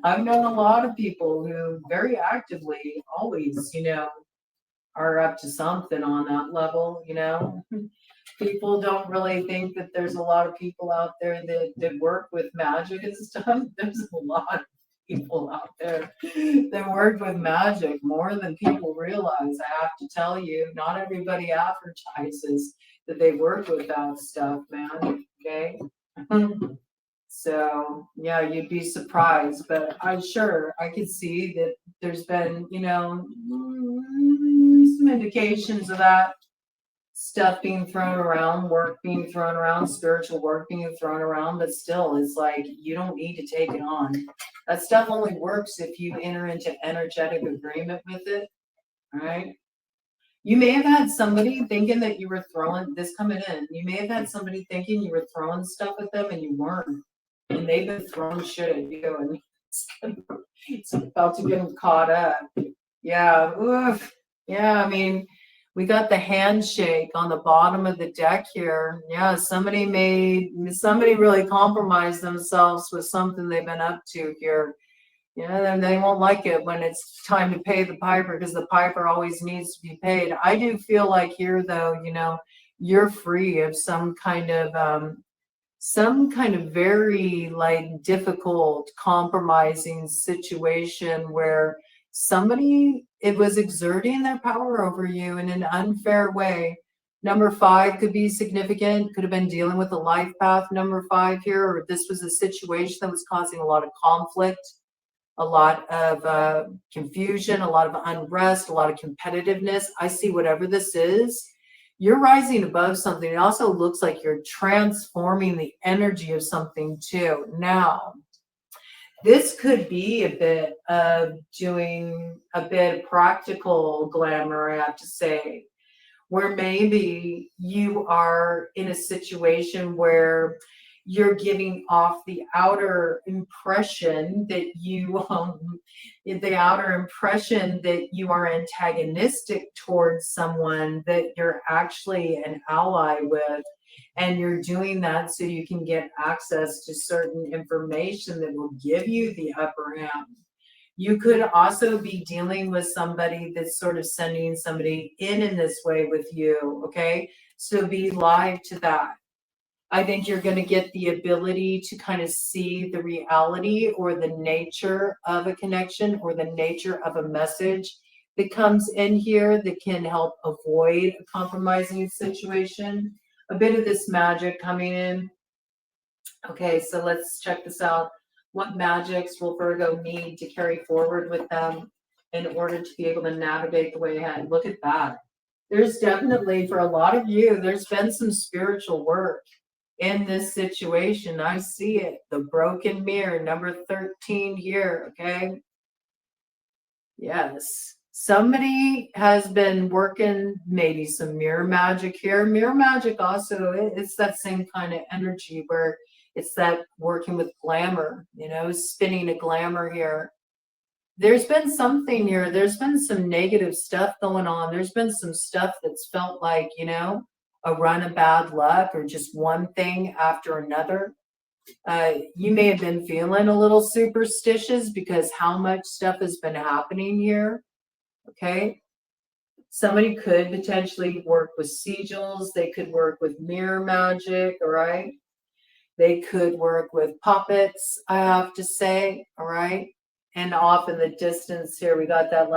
I've known a lot of people who very actively always, are up to something on that level, People don't really think that there's a lot of people out there that work with magic and stuff. There's a lot of people out there that work with magic more than people realize. I have to tell you, not everybody advertises that they work with that stuff, man. Okay. So yeah, you'd be surprised, but I could see that there's been, some indications of that stuff being thrown around, work being thrown around, spiritual work being thrown around, but still, it's like you don't need to take it on. That stuff only works if you enter into energetic agreement with it. All right. You may have had somebody thinking that you were throwing this coming in. You may have had somebody thinking you were throwing stuff at them and you weren't. And they've been throwing shit at you and it's about to get them caught up. Yeah. Oof. Yeah. I mean, we got the handshake on the bottom of the deck here. Yeah, somebody really compromised themselves with something they've been up to here. And they won't like it when it's time to pay the piper because the piper always needs to be paid. I do feel like here, though, you're free of some kind of very like difficult compromising situation where somebody, it was exerting their power over you in an unfair way. Number 5 could be significant, could have been dealing with a life path, number 5 here, or this was a situation that was causing a lot of conflict, a lot of confusion, a lot of unrest, a lot of competitiveness. I see whatever this is, you're rising above something. It also looks like you're transforming the energy of something too. Now, this could be a bit of doing a bit of practical glamour, I have to say, where maybe you are in a situation where you're giving off the outer impression that you are antagonistic towards someone that you're actually an ally with. And you're doing that so you can get access to certain information that will give you the upper hand. You could also be dealing with somebody that's sort of sending somebody in this way with you, okay? So be live to that. I think you're going to get the ability to kind of see the reality or the nature of a connection or the nature of a message that comes in here that can help avoid a compromising situation. A bit of this magic coming in. Okay, so let's check this out. What magics will Virgo need to carry forward with them in order to be able to navigate the way ahead? Look at that. There's definitely, for a lot of you, there's been some spiritual work in this situation. I see it. The broken mirror, number 13 here, okay? Yes. Somebody has been working maybe some mirror magic here. Mirror magic also, it's that same kind of energy where it's that working with glamour, spinning a glamour here. There's been something here. There's been some negative stuff going on. There's been some stuff that's felt like, a run of bad luck or just one thing after another. You may have been feeling a little superstitious because how much stuff has been happening here. Okay. Somebody could potentially work with sigils. They could work with mirror magic. All right. They could work with puppets, I have to say. All right. And off in the distance here, we got that,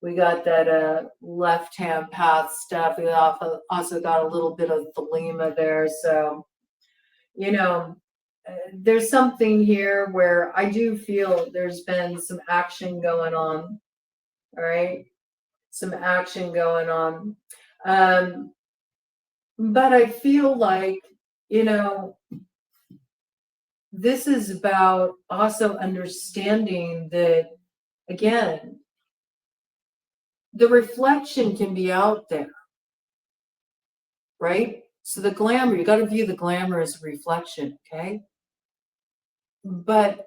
we got that left-hand path stuff. We also got a little bit of Thelema there. So, there's something here where I do feel there's been some action going on. All right. Some action going on. But I feel like, this is about also understanding that, again, the reflection can be out there, right? So the glamour, you got to view the glamour as a reflection, okay? But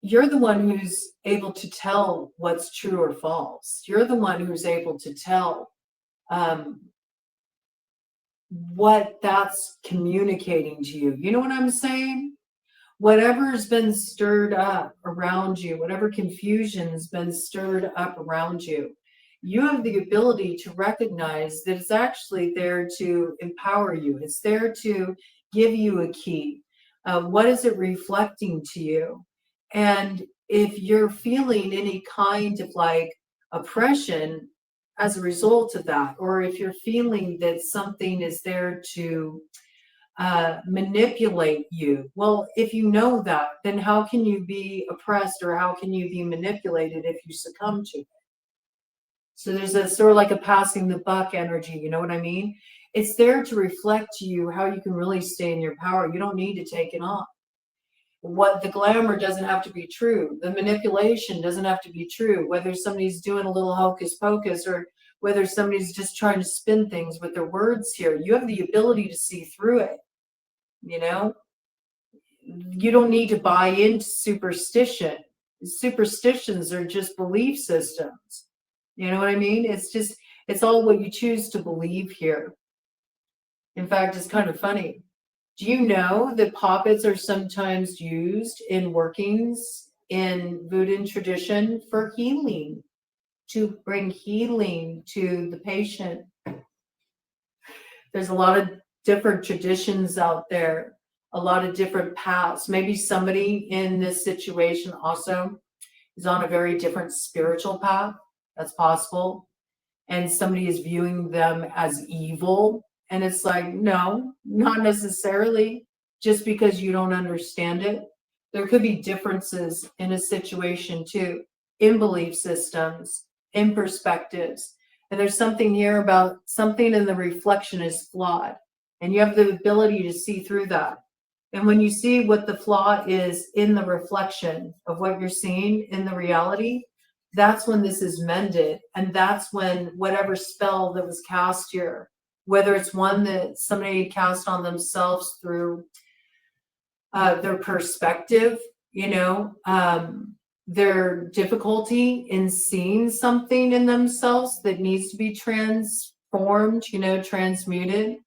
you're the one who's able to tell what's true or false. You're the one who's able to tell what that's communicating to you. You know what I'm saying? Whatever's been stirred up around you, whatever confusion's been stirred up around you, you have the ability to recognize that it's actually there to empower you. It's there to give you a key. What is it reflecting to you? And if you're feeling any kind of oppression as a result of that, or if you're feeling that something is there to manipulate you, well, if you know that, then how can you be oppressed or how can you be manipulated if you succumb to it? So there's a sort of like a passing the buck energy, you know what I mean? It's there to reflect to you how you can really stay in your power. You don't need to take it on. What the glamour doesn't have to be true. The manipulation doesn't have to be true. Whether somebody's doing a little hocus pocus or whether somebody's just trying to spin things with their words here, you have the ability to see through it. You don't need to buy into superstition. Superstitions are just belief systems. You know what I mean? It's all what you choose to believe here. In fact, it's kind of funny. Do you know that puppets are sometimes used in workings in Voodoo tradition for healing, to bring healing to the patient? There's a lot of different traditions out there, a lot of different paths. Maybe somebody in this situation also is on a very different spiritual path. That's possible. And somebody is viewing them as evil. And it's like, no, not necessarily, just because you don't understand it. There could be differences in a situation too, in belief systems, in perspectives. And there's something here about something in the reflection is flawed. And you have the ability to see through that. And when you see what the flaw is in the reflection of what you're seeing in the reality, that's when this is mended. And that's when whatever spell that was cast here, whether it's one that somebody cast on themselves through their perspective, their difficulty in seeing something in themselves that needs to be transformed, transmuted.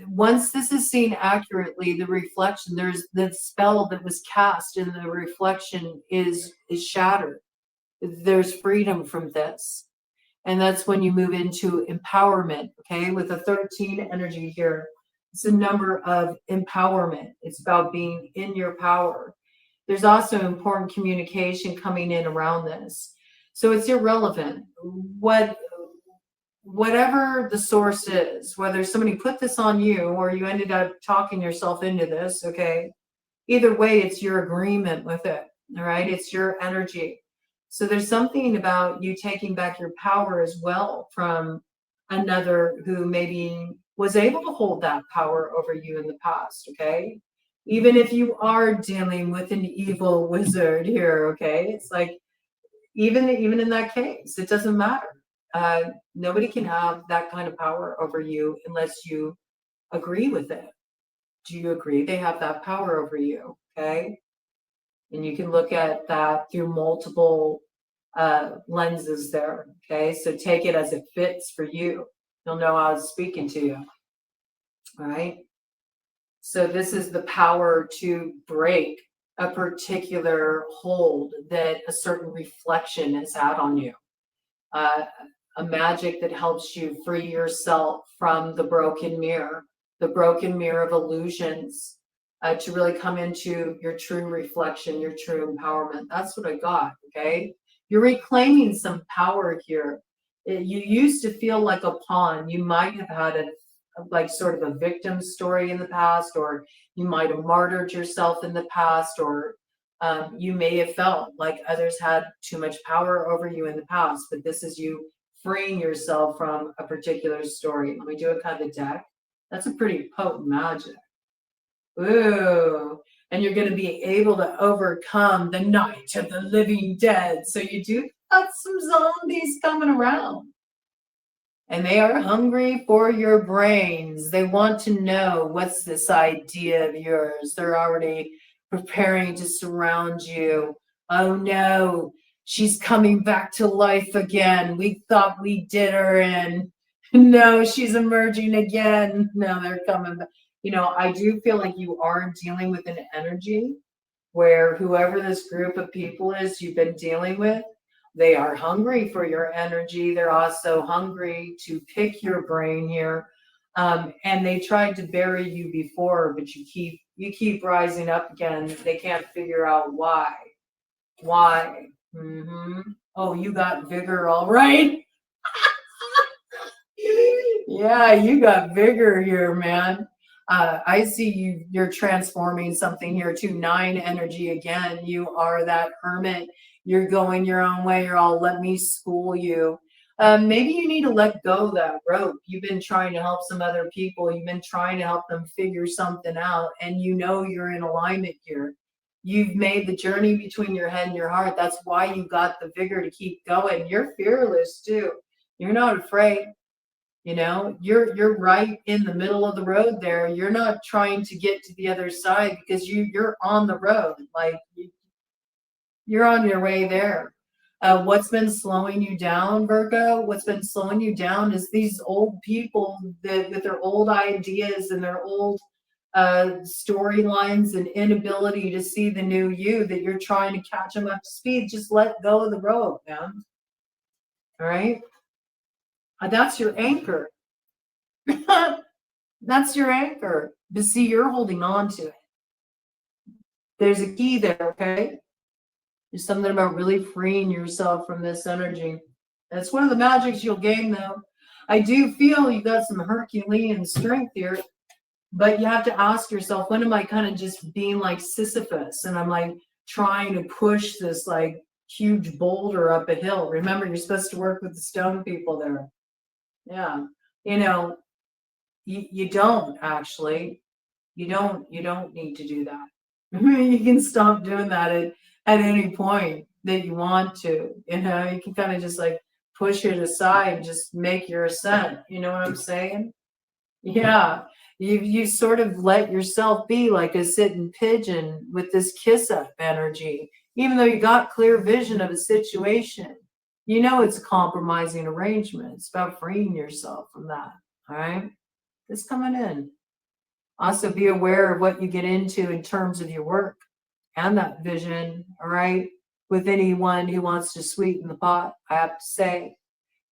Once this is seen accurately, the reflection, there's the spell that was cast in the reflection is shattered. There's freedom from this. And that's when you move into empowerment, okay? With a 13 energy here, it's a number of empowerment. It's about being in your power. There's also important communication coming in around this. So it's irrelevant. Whatever the source is, whether somebody put this on you or you ended up talking yourself into this, okay? Either way, it's your agreement with it, all right? It's your energy. So there's something about you taking back your power as well from another who maybe was able to hold that power over you in the past, okay? Even if you are dealing with an evil wizard here, okay? It's like, even in that case, it doesn't matter. Nobody can have that kind of power over you unless you agree with it. Do you agree they have that power over you? Okay. And you can look at that through multiple lenses there. Okay. So take it as it fits for you. You'll know how it's speaking to you. All right. So this is the power to break a particular hold that a certain reflection has had on you. A magic that helps you free yourself from the broken mirror of illusions, to really come into your true reflection, your true empowerment. That's what I got, okay? You're reclaiming some power here. You used to feel like a pawn. You might have had like sort of a victim story in the past, or you might have martyred yourself in the past, or you may have felt like others had too much power over you in the past, but this is you freeing yourself from a particular story. Let me do a kind of deck. That's a pretty potent magic. Ooh. And you're going to be able to overcome the night of the living dead. So you do got some zombies coming around. And they are hungry for your brains. They want to know, what's this idea of yours? They're already preparing to surround you. Oh no, she's coming back to life again. We thought we did her in. No, she's emerging again. No, they're coming back. I do feel like you are dealing with an energy where whoever this group of people is you've been dealing with, they are hungry for your energy. They're also hungry to pick your brain here. And they tried to bury you before, but you keep rising up again. They can't figure out why. Why? Oh, you got vigor, all right. Yeah, you got vigor here, man. I see you're transforming something here too. 9 energy again. You are that hermit. You're going your own way. You're all, let me school you. Maybe you need to let go of that rope. You've been trying to help some other people. You've been trying to help them figure something out. And you're in alignment here. You've made the journey between your head and your heart. That's why you got the vigor to keep going. You're fearless too. You're not afraid. You're right in the middle of the road there. You're not trying to get to the other side because you're on the road. Like you're on your way there. What's been slowing you down, Virgo? What's been slowing you down is these old people that with their old ideas and their old storylines and inability to see the new you, that you're trying to catch them up to speed. Just let go of the road, man. All right? That's your anchor. That's your anchor. But see, you're holding on to it. There's a key there, okay? There's something about really freeing yourself from this energy. That's one of the magics you'll gain, though. I do feel you got some Herculean strength here, but you have to ask yourself, when am I kind of just being like Sisyphus and I'm like trying to push this like huge boulder up a hill? Remember, you're supposed to work with the stone people there. Yeah. You know, you don't actually. You don't need to do that. You can stop doing that at any point that you want to. You know, you can kind of just like push it aside and just make your ascent. You know what I'm saying? Yeah. You sort of let yourself be like a sitting pigeon with this kiss up energy, even though you got clear vision of a situation. You know it's a compromising arrangement. It's about freeing yourself from that. All right. It's coming in. Also, be aware of what you get into in terms of your work and that vision, all right? With anyone who wants to sweeten the pot, I have to say,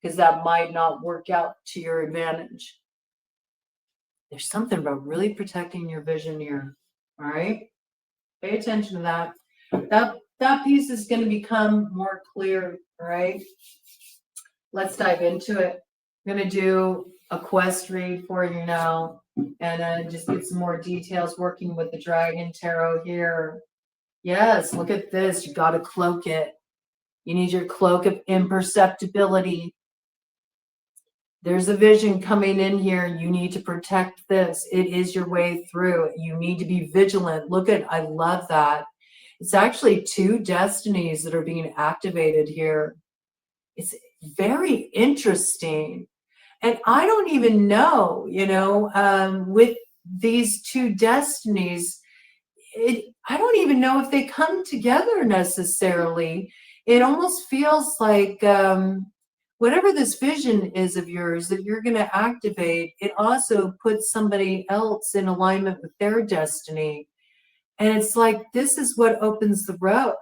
because that might not work out to your advantage. There's something about really protecting your vision here, all right? Pay attention to that. That piece is going to become more clear, all right? Let's dive into it. I'm going to do a quest read for you now and just get some more details working with the Dragon Tarot here. Yes, look at this. You got to cloak it. You need your cloak of imperceptibility. There's a vision coming in here. You need to protect this. It is your way through. You need to be vigilant. Look at, I love that. It's actually 2 destinies that are being activated here. It's very interesting. And I don't even know, with these 2 destinies, I don't even know if they come together necessarily. It almost feels like whatever this vision is of yours that you're going to activate, it also puts somebody else in alignment with their destiny. And it's like, this is what opens the road.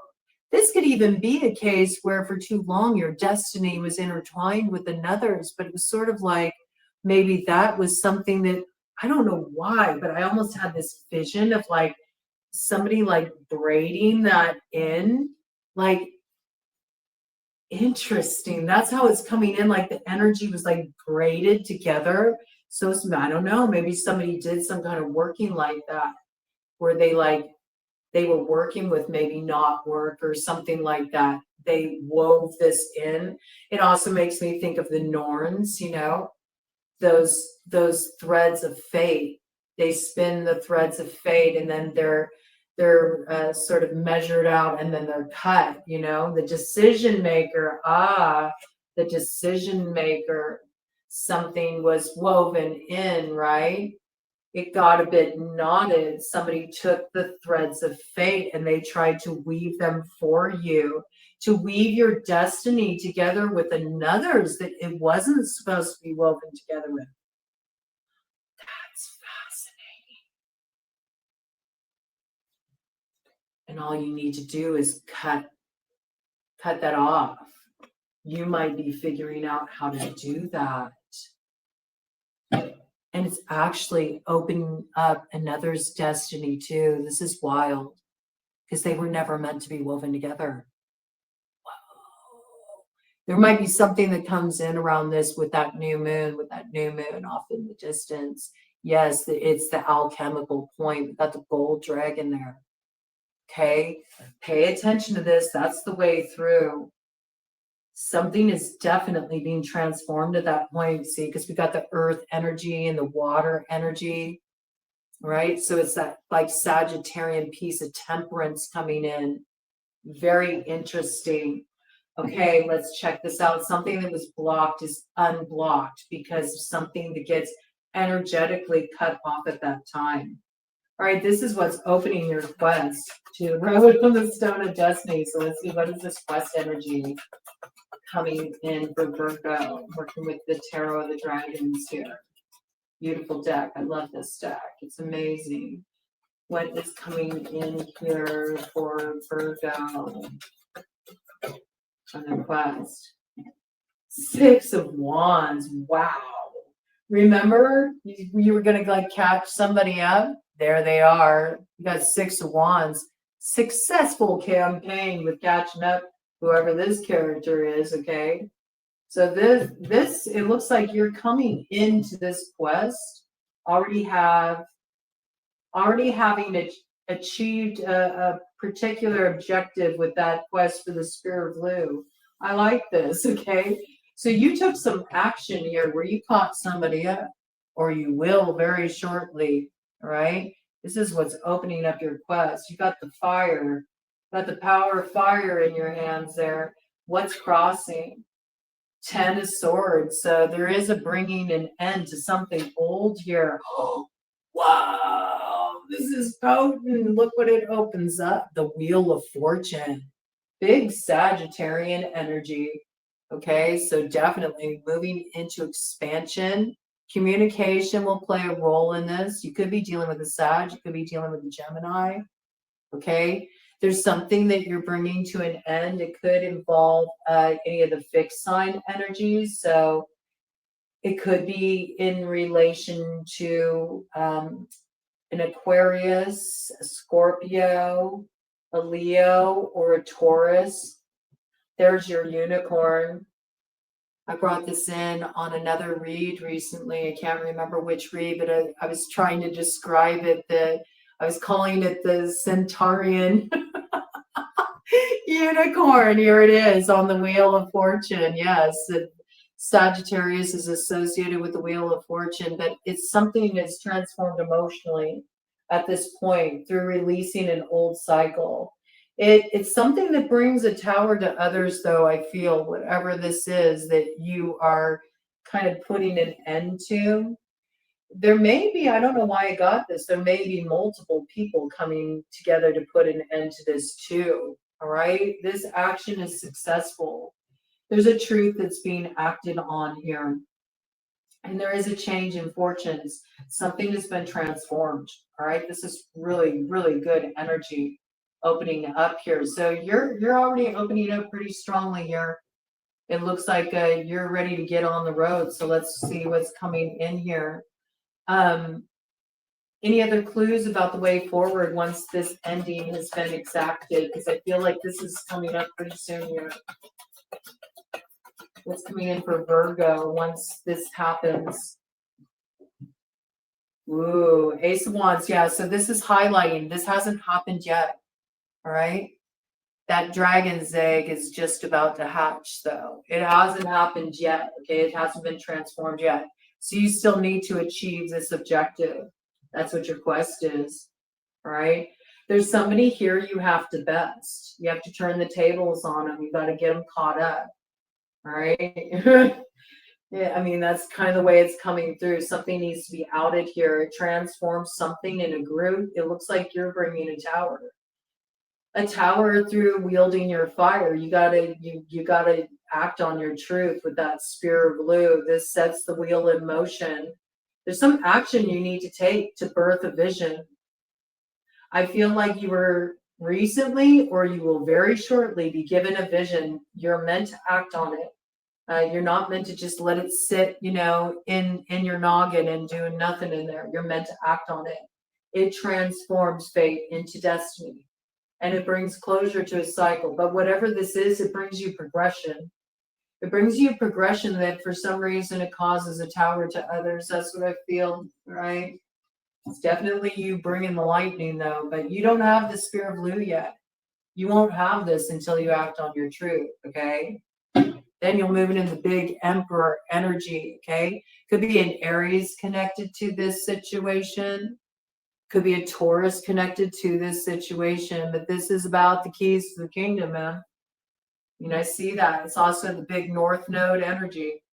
This could even be a case where for too long your destiny was intertwined with another's, but it was sort of like maybe that was something that, I don't know why, but I almost had this vision of like somebody like braiding that in, like, interesting. That's how it's coming in, like the energy was like braided together. So I don't know, maybe somebody did some kind of working like that, where they were working with maybe not work or something like that. They wove this in. It also makes me think of the Norns, those threads of fate. They spin the threads of fate and then they're sort of measured out and then they're cut, the decision maker, the decision maker, something was woven in, right? It got a bit knotted. Somebody took the threads of fate and they tried to weave them for you, to weave your destiny together with another's that it wasn't supposed to be woven together with. That's fascinating. And all you need to do is cut that off. You might be figuring out how to do that. And it's actually opening up another's destiny too. This is wild because they were never meant to be woven together. Whoa. There might be something that comes in around this with that new moon off in the distance. Yes, it's the alchemical point. We've got the gold dragon there. Okay, pay attention to this. That's the way through. Something is definitely being transformed at that point, see, because we got the earth energy and the water energy, right? So it's that like Sagittarian piece of temperance coming in. Very interesting. Okay, let's check this out. Something that was blocked is unblocked because of something that gets energetically cut off at that time. All right, this is what's opening your quest to Road on the Stone of Destiny. So let's see, what is this quest energy coming in for Virgo? Working with the Tarot of the Dragons here. Beautiful deck. I love this deck. It's amazing. What is coming in here for Virgo on the quest? 6 of Wands. Wow. Remember, you were going to like catch somebody up? There they are. You got 6 of Wands. successful campaign with catching up whoever this character is, okay? So this it looks like you're coming into this quest already having achieved a particular objective with that quest for the Spear of Blue. I like this, okay? So you took some action here where you caught somebody up, or you will very shortly, all right? This is what's opening up your quest. You got the fire, got the power of fire in your hands there. What's crossing? 10 of Swords. So there is a bringing an end to something old here. Oh, wow, this is potent. Look what it opens up. The Wheel of Fortune. Big Sagittarian energy. Okay, so definitely moving into expansion. Communication will play a role in this. You could be dealing with a Sag, you could be dealing with a Gemini. Okay, there's something that you're bringing to an end. It could involve any of the fixed sign energies. So it could be in relation to an Aquarius, a Scorpio, a Leo, or a Taurus. There's your unicorn. I brought this in on another read recently. I can't remember which read, but I was trying to describe it. I was calling it the Centaurian unicorn. Here it is on the Wheel of Fortune. Yes, Sagittarius is associated with the Wheel of Fortune, but it's something that's transformed emotionally at this point through releasing an old cycle. It's something that brings a tower to others, though, I feel, whatever this is that you are kind of putting an end to. There may be, I don't know why I got this, there may be multiple people coming together to put an end to this too. All right, this action is successful. There's a truth that's being acted on here. And there is a change in fortunes. Something has been transformed. All right, this is really, really good energy opening up here. So you're already opening up pretty strongly here. It looks like you're ready to get on the road. So let's see what's coming in here. Any other clues about the way forward once this ending has been exacted? Because I feel like this is coming up pretty soon here. What's coming in for Virgo once this happens? Ooh, Ace of Wands. Yeah, so this is highlighting. This hasn't happened yet. All right. That dragon's egg is just about to hatch, though. It hasn't happened yet. Okay. It hasn't been transformed yet. So you still need to achieve this objective. That's what your quest is. All right. There's somebody here you have to best. You have to turn the tables on them. You got to get them caught up. All right. Yeah, I mean, that's kind of the way it's coming through. Something needs to be outed here. It transforms something in a group. It looks like you're bringing a tower. A tower through wielding your fire. You gotta act on your truth with that Spear of Blue. This sets the wheel in motion. There's some action you need to take to birth a vision. I feel like you were recently, or you will very shortly be given a vision. You're meant to act on it. You're not meant to just let it sit, in your noggin and do nothing in there. You're meant to act on it. It transforms fate into destiny, and it brings closure to a cycle. But whatever this is, it brings you progression. It brings you progression that for some reason it causes a tower to others. That's what I feel, right? It's definitely you bringing the lightning, though, but you don't have the Spear of Blue yet. You won't have this until you act on your truth, okay? Then you'll move it in the big Emperor energy, okay? Could be an Aries connected to this situation. Could be a Taurus connected to this situation. But this is about the keys to the kingdom, man. I see that. It's also the big North Node energy.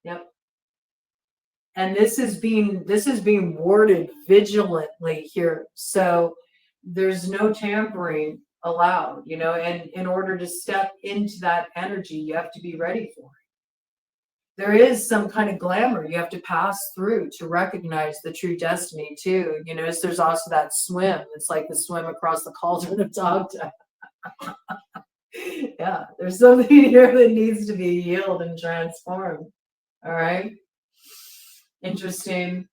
Yep. And this is being warded vigilantly here. So there's no tampering allowed, and in order to step into that energy, you have to be ready for it. There is some kind of glamour you have to pass through to recognize the true destiny too. So there's also that swim. It's like the swim across the cauldron of Dogda. Yeah, there's something here that needs to be healed and transformed. All right. Interesting.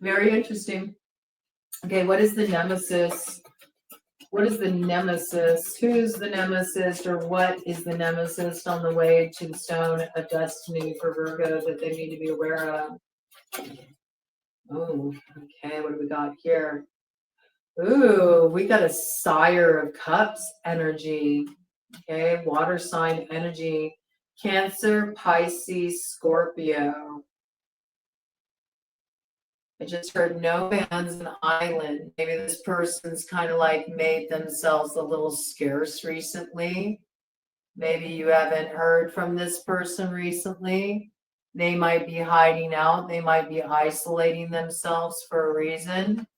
Very interesting. Okay, what is the nemesis? What is the nemesis? Who's the nemesis, or what is the nemesis on the way to the stone of destiny for Virgo that they need to be aware of? Oh, okay, what do we got here? Ooh, we got a Sire of Cups energy. Okay, water sign energy. Cancer, Pisces, Scorpio. I just heard no man's an island. Maybe this person's kind of like made themselves a little scarce recently. Maybe you haven't heard from this person recently. They might be hiding out. They might be isolating themselves for a reason.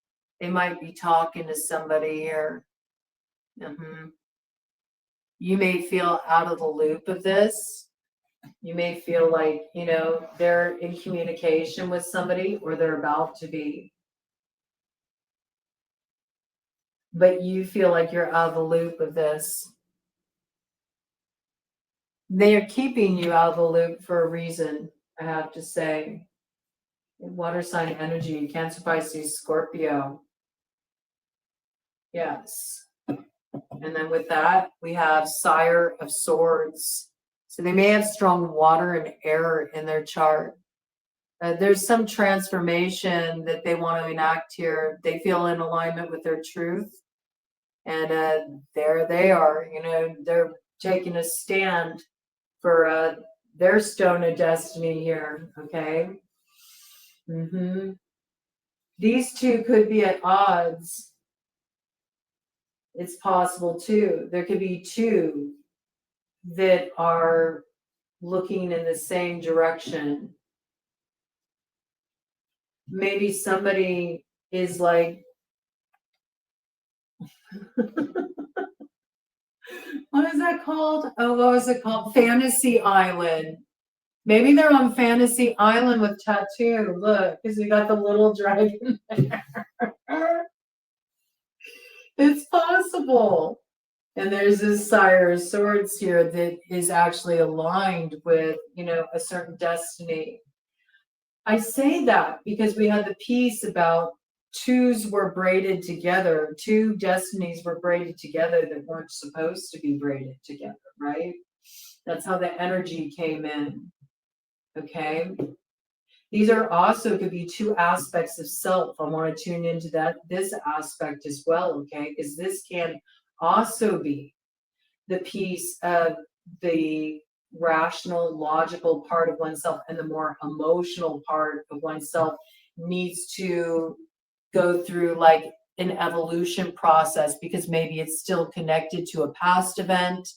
They might be talking to somebody here. You may feel out of the loop of this. You may feel like, they're in communication with somebody or they're about to be. But you feel like you're out of the loop of this. They are keeping you out of the loop for a reason, I have to say. Water sign energy, Cancer, Pisces, Scorpio. Yes. And then with that, we have Sire of Swords. So they may have strong water and air in their chart. There's some transformation that they want to enact here. They feel in alignment with their truth. And there they are, they're taking a stand for their stone of destiny here, okay? These two could be at odds. It's possible too. There could be two that are looking in the same direction. Maybe somebody is like, what is that called? Oh, what was it called? Fantasy Island. Maybe they're on Fantasy Island with tattoo. Look, because we got the little dragon there. It's possible. And there's this Sire of Swords here that is actually aligned with, a certain destiny. I say that because we had the piece about twos were braided together. Two destinies were braided together that weren't supposed to be braided together, right? That's how the energy came in. Okay. These are also could be two aspects of self. I want to tune into this aspect as well, okay? Because this can also be the piece of the rational, logical part of oneself, and the more emotional part of oneself needs to go through like an evolution process, because maybe it's still connected to a past event,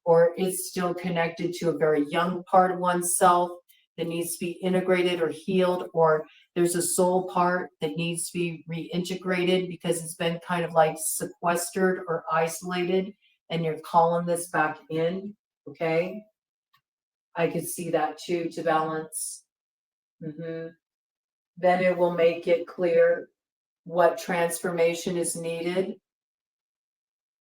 or it's still connected to a very young part of oneself that needs to be integrated or healed, or there's a soul part that needs to be reintegrated because it's been kind of like sequestered or isolated, and you're calling this back in, okay? I could see that too, to balance. Then it will make it clear what transformation is needed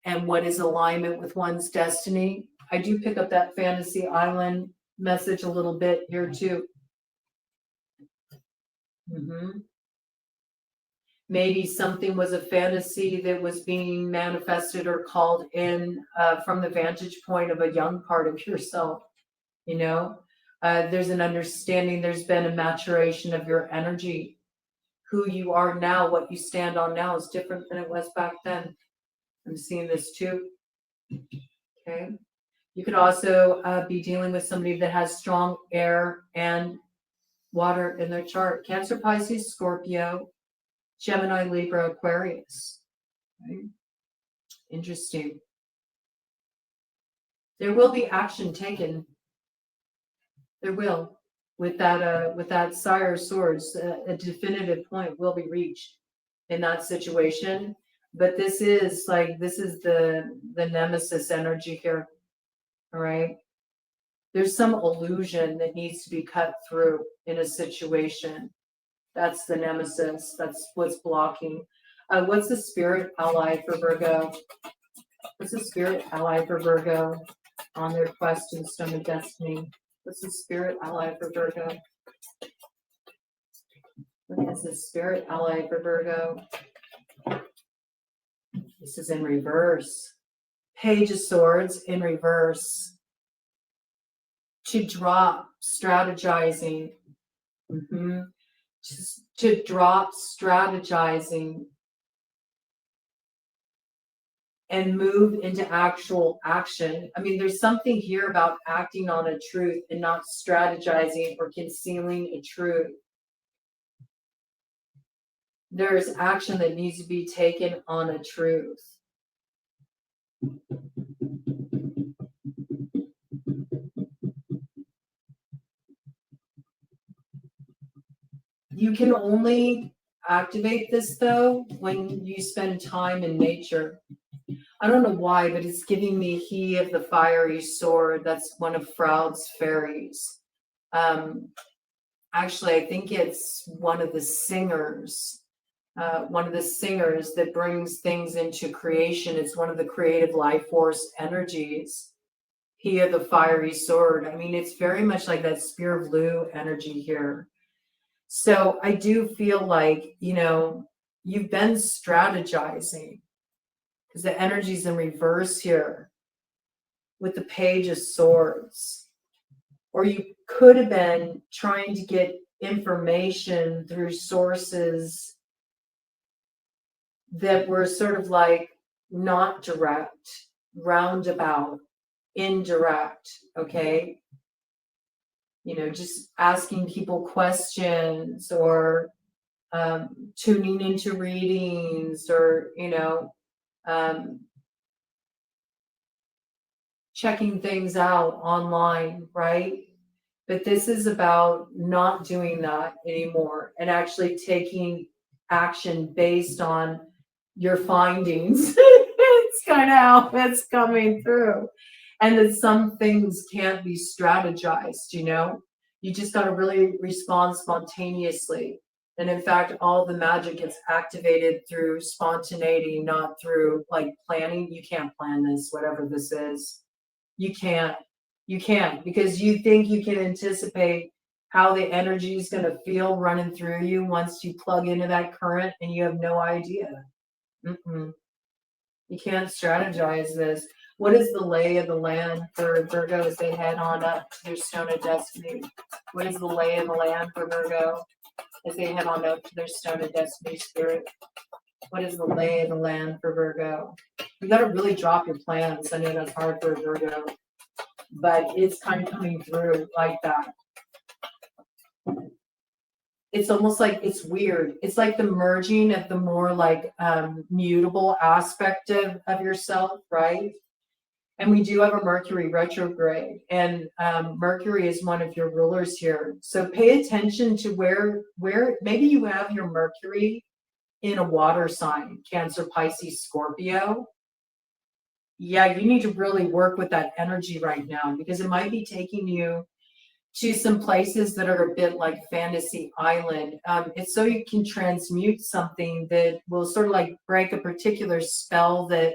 and what is alignment with one's destiny. I do pick up that Fantasy Island message a little bit here too. Maybe something was a fantasy that was being manifested or called in from the vantage point of a young part of yourself. There's an understanding, there's been a maturation of your energy. Who you are now, what you stand on now is different than it was back then. I'm seeing this too. Okay. You could also be dealing with somebody that has strong air and water in their chart. Cancer, Pisces, Scorpio, Gemini, Libra, Aquarius. Right? Interesting. There will be action taken. There will. With that Sire of Swords, a definitive point will be reached in that situation. But this is the nemesis energy here. All right. There's some illusion that needs to be cut through in a situation. That's the nemesis. That's what's blocking. What's the spirit ally for Virgo? What's the spirit ally for Virgo on their quest to the Stone of Destiny? What's the spirit ally for Virgo? What is the spirit ally for Virgo? This is in reverse. Page of Swords in reverse. To drop strategizing. Just to drop strategizing and move into actual action. I mean, there's something here about acting on a truth and not strategizing or concealing a truth. There's action that needs to be taken on a truth. You can only activate this, though, when you spend time in nature. I don't know why, but it's giving me He of the Fiery Sword. That's one of Froude's fairies. Actually, I think it's one of the singers. That brings things into creation. It's one of the creative life force energies. He of the Fiery Sword. I mean, it's very much like that spear blue energy here. So I do feel like, you've been strategizing, because the energy's in reverse here with the Page of Swords. Or you could have been trying to get information through sources that were sort of like not direct, roundabout, indirect, okay? Just asking people questions, or tuning into readings, or, checking things out online, right? But this is about not doing that anymore and actually taking action based on your findings. It's kind of how it's coming through. And that some things can't be strategized, You just got to really respond spontaneously. And in fact, all the magic gets activated through spontaneity, not through like planning. You can't plan this, whatever this is. You can't, because you think you can anticipate how the energy is going to feel running through you once you plug into that current, and you have no idea. You can't strategize this. What is the lay of the land for Virgo as they head on up to their stone of destiny? What is the lay of the land for Virgo as they head on up to their stone of destiny, spirit? What is the lay of the land for Virgo? You got to really drop your plans. I know that's hard for a Virgo, but it's kind of coming through like that. It's almost like it's weird. It's like the merging of the more like mutable aspect of yourself, right? And we do have a Mercury retrograde, and Mercury is one of your rulers here. So pay attention to where maybe you have your Mercury in a water sign, Cancer, Pisces, Scorpio. Yeah, you need to really work with that energy right now, because it might be taking you to some places that are a bit like fantasy island. It's so you can transmute something that will sort of like break a particular spell that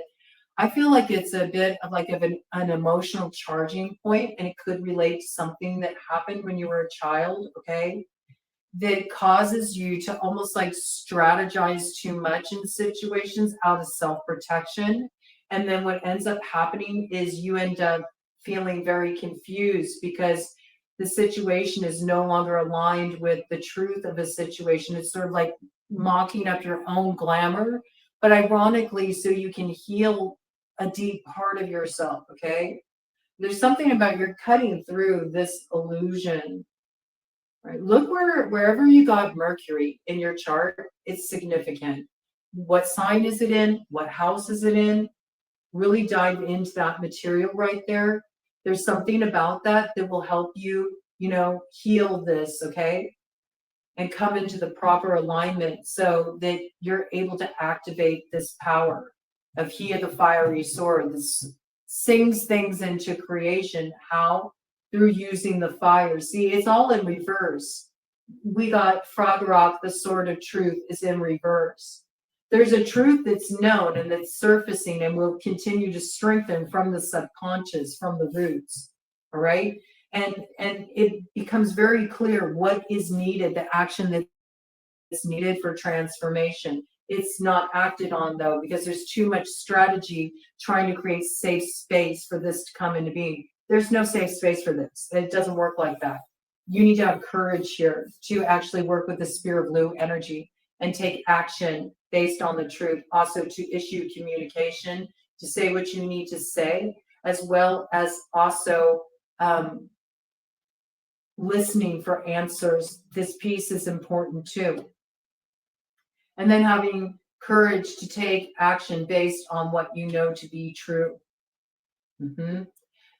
I feel like it's a bit of like an emotional charging point, and it could relate to something that happened when you were a child, okay? That causes you to almost like strategize too much in situations out of self-protection. And then what ends up happening is you end up feeling very confused because the situation is no longer aligned with the truth of a situation. It's sort of like mocking up your own glamour, but ironically, so you can heal a deep part of yourself, okay? There's something about you're cutting through this illusion, right? Look wherever you got Mercury in your chart, it's significant. What sign is it in? What house is it in? Really dive into that material right there. There's something about that will help you, heal this, okay? And come into the proper alignment so that you're able to activate this power of He of the Fiery Sword. This sings things into creation. How? Through using the fire. See, it's all in reverse. We got Frogrock, the Sword of Truth, is in reverse. There's a truth that's known and that's surfacing and will continue to strengthen from the subconscious, from the roots. All right. And it becomes very clear what is needed, the action that's needed for transformation. It's not acted on though, because there's too much strategy trying to create safe space for this to come into being. There's no safe space for this. It doesn't work like that. You need to have courage here to actually work with the Spirit Blue energy and take action based on the truth. Also to issue communication, to say what you need to say, as well as also listening for answers. This piece is important too. And then having courage to take action based on what you know to be true.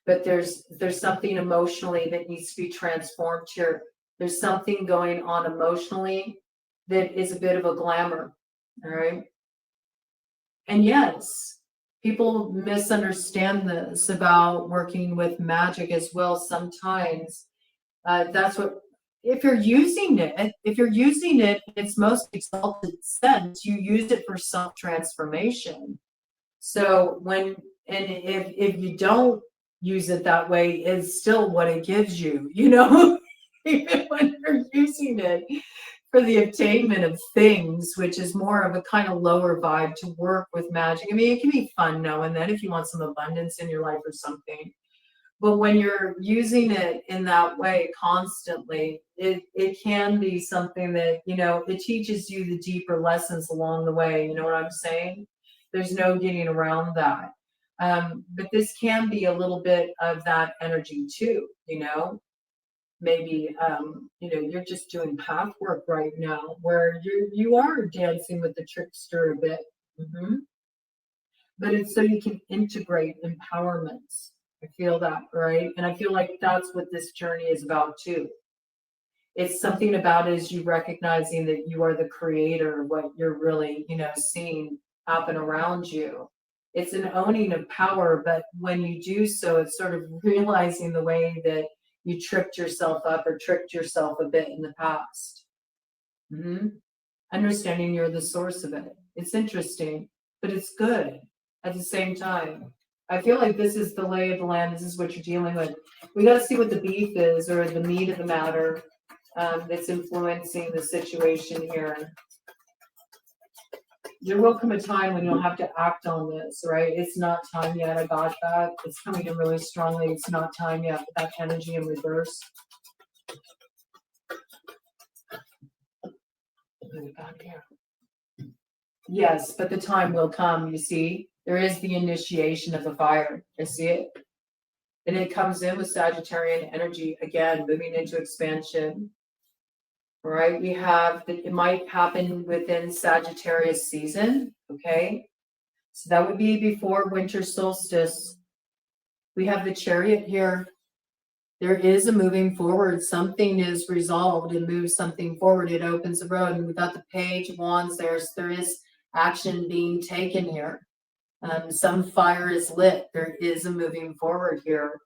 But there's something emotionally that needs to be transformed here. There's something going on emotionally that is a bit of a glamour, all right? And yes, people misunderstand this about working with magic as well sometimes. That's what, if you're using it in its most exalted sense, you use it for self-transformation. So if you don't use it that way, it's still what it gives you, even when you're using it for the attainment of things, which is more of a kind of lower vibe to work with magic. I mean, it can be fun now and then if you want some abundance in your life or something. But when you're using it in that way constantly, it can be something that, it teaches you the deeper lessons along the way. You know what I'm saying? There's no getting around that. But this can be a little bit of that energy too, maybe, you're just doing path work right now where you are dancing with the trickster a bit. But it's so you can integrate empowerments. I feel that, right? And I feel like that's what this journey is about too. It's something about is you recognizing that you are the creator of what you're really, seeing happen around you. It's an owning of power, but when you do so, it's sort of realizing the way that you tripped yourself up or tricked yourself a bit in the past. Understanding you're the source of it. It's interesting, but it's good at the same time. I feel like this is the lay of the land. This is what you're dealing with. We got to see what the beef is or the meat of the matter that's influencing the situation here. There will come a time when you'll have to act on this, right? It's not time yet. I got that. It's coming in really strongly. It's not time yet. That energy in reverse. Yes, but the time will come, you see. There is the initiation of the fire. I see it. And it comes in with Sagittarian energy, again, moving into expansion. All right, we have that it might happen within Sagittarius season, okay? So that would be before winter solstice. We have the Chariot here. There is a moving forward. Something is resolved and moves something forward. It opens the road. And we've got the Page of Wands there. So there is action being taken here. Some fire is lit. There is a moving forward here.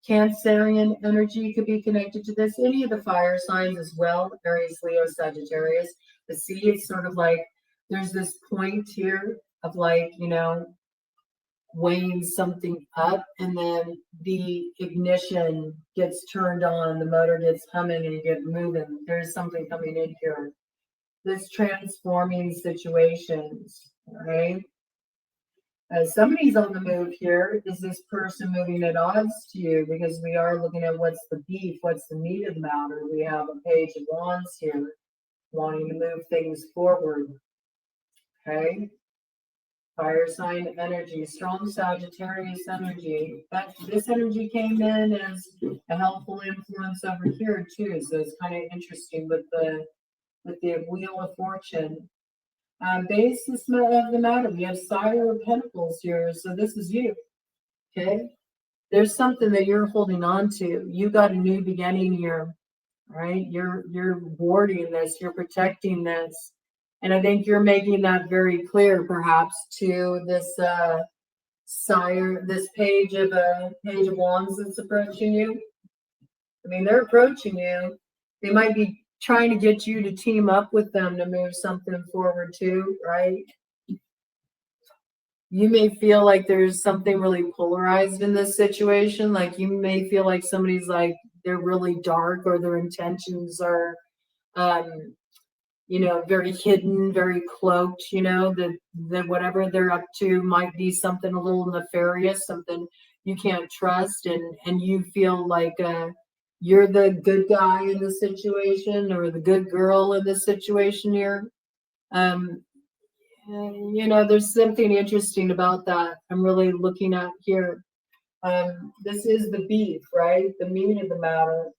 Cancerian energy could be connected to this. Any of the fire signs as well. Aries, Leo, Sagittarius. But see, it's sort of like there's this point here of like, weighing something up, and then the ignition gets turned on, the motor gets humming, and you get moving. There's something coming in here. This transforming situations, right? Somebody's on the move here. Is this person moving at odds to you? Because we are looking at what's the beef, what's the meat of the matter. We have a Page of Wands here, wanting to move things forward. Okay. Fire sign energy, strong Sagittarius energy. This energy came in as a helpful influence over here too. So it's kind of interesting with the Wheel of Fortune. Basis of the matter, we have Sire of Pentacles here, so this is you. Okay, there's something that you're holding on to. You got a new beginning here, right? You're warding this, you're protecting this, and I think you're making that very clear, perhaps, to this Sire, this Page of Wands that's approaching you. I mean, they're approaching you. They might be trying to get you to team up with them to move something forward too, right? You may feel like there's something really polarized in this situation. Like you may feel like somebody's like, they're really dark or their intentions are you know, very hidden, very cloaked, you know, that whatever they're up to might be something a little nefarious, something you can't trust, and you feel like you're the good guy in the situation or the good girl in this situation here. Um, you know, there's something interesting about that. I'm really looking at here. This is the beef, right? The meat of the matter.